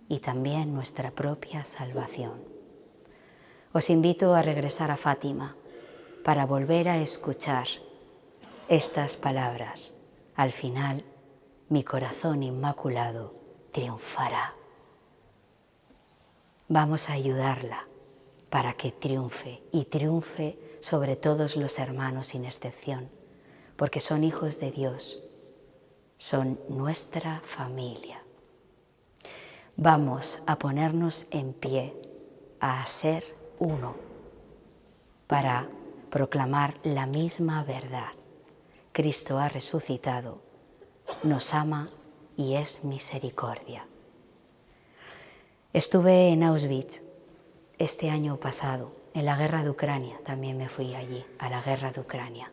y también nuestra propia salvación. Os invito a regresar a Fátima para volver a escuchar estas palabras. Al final, mi corazón inmaculado triunfará. Vamos a ayudarla para que triunfe y triunfe sobre todos los hermanos sin excepción, porque son hijos de Dios, son nuestra familia. Vamos a ponernos en pie, a ser uno, para proclamar la misma verdad. Cristo ha resucitado, nos ama y es misericordia. Estuve en Auschwitz este año pasado, en la guerra de Ucrania, también me fui allí, a la guerra de Ucrania,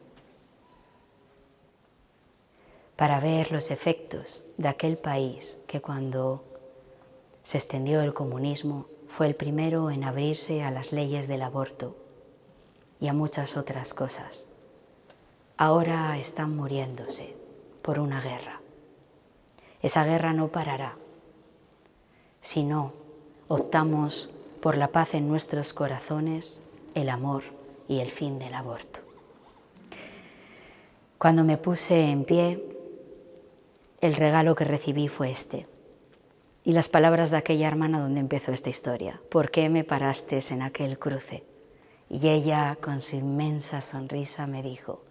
para ver los efectos de aquel país que cuando se extendió el comunismo fue el primero en abrirse a las leyes del aborto y a muchas otras cosas. Ahora están muriéndose por una guerra. Esa guerra no parará si no optamos por la paz en nuestros corazones, el amor y el fin del aborto. Cuando me puse en pie, el regalo que recibí fue este. Y las palabras de aquella hermana donde empezó esta historia. ¿Por qué me paraste en aquel cruce? Y ella, con su inmensa sonrisa, me dijo,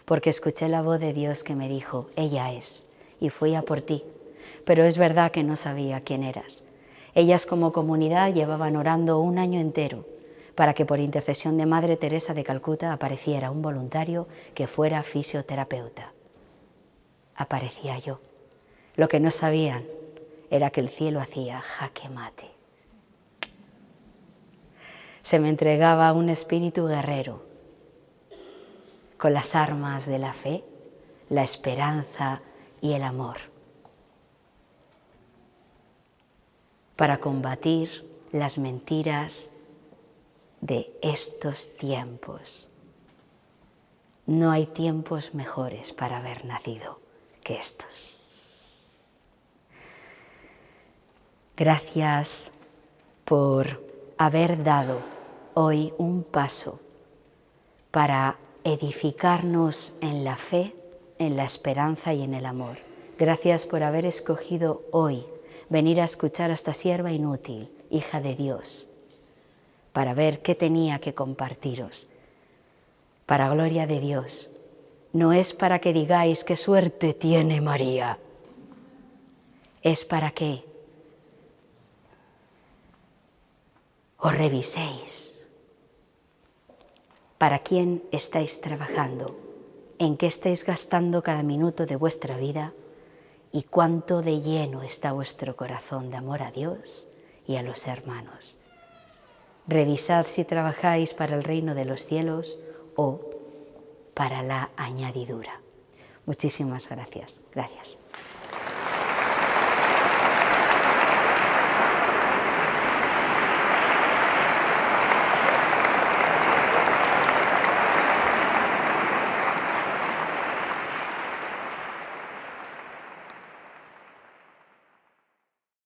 porque escuché la voz de Dios que me dijo, ella es, y fui a por ti. Pero es verdad que no sabía quién eras. Ellas como comunidad llevaban orando un año entero para que por intercesión de Madre Teresa de Calcuta apareciera un voluntario que fuera fisioterapeuta. Aparecía yo. Lo que no sabían era que el cielo hacía jaque mate. Se me entregaba un espíritu guerrero con las armas de la fe, la esperanza y el amor para combatir las mentiras de estos tiempos. No hay tiempos mejores para haber nacido que estos. Gracias por haber dado hoy un paso para edificarnos en la fe, en la esperanza y en el amor. Gracias por haber escogido hoy venir a escuchar a esta sierva inútil, hija de Dios, para ver qué tenía que compartiros. Para gloria de Dios, no es para que digáis qué suerte tiene María, es para que os reviséis. ¿Para quién estáis trabajando? ¿En qué estáis gastando cada minuto de vuestra vida? ¿Y cuánto de lleno está vuestro corazón de amor a Dios y a los hermanos? Revisad si trabajáis para el reino de los cielos o para la añadidura. Muchísimas gracias. Gracias.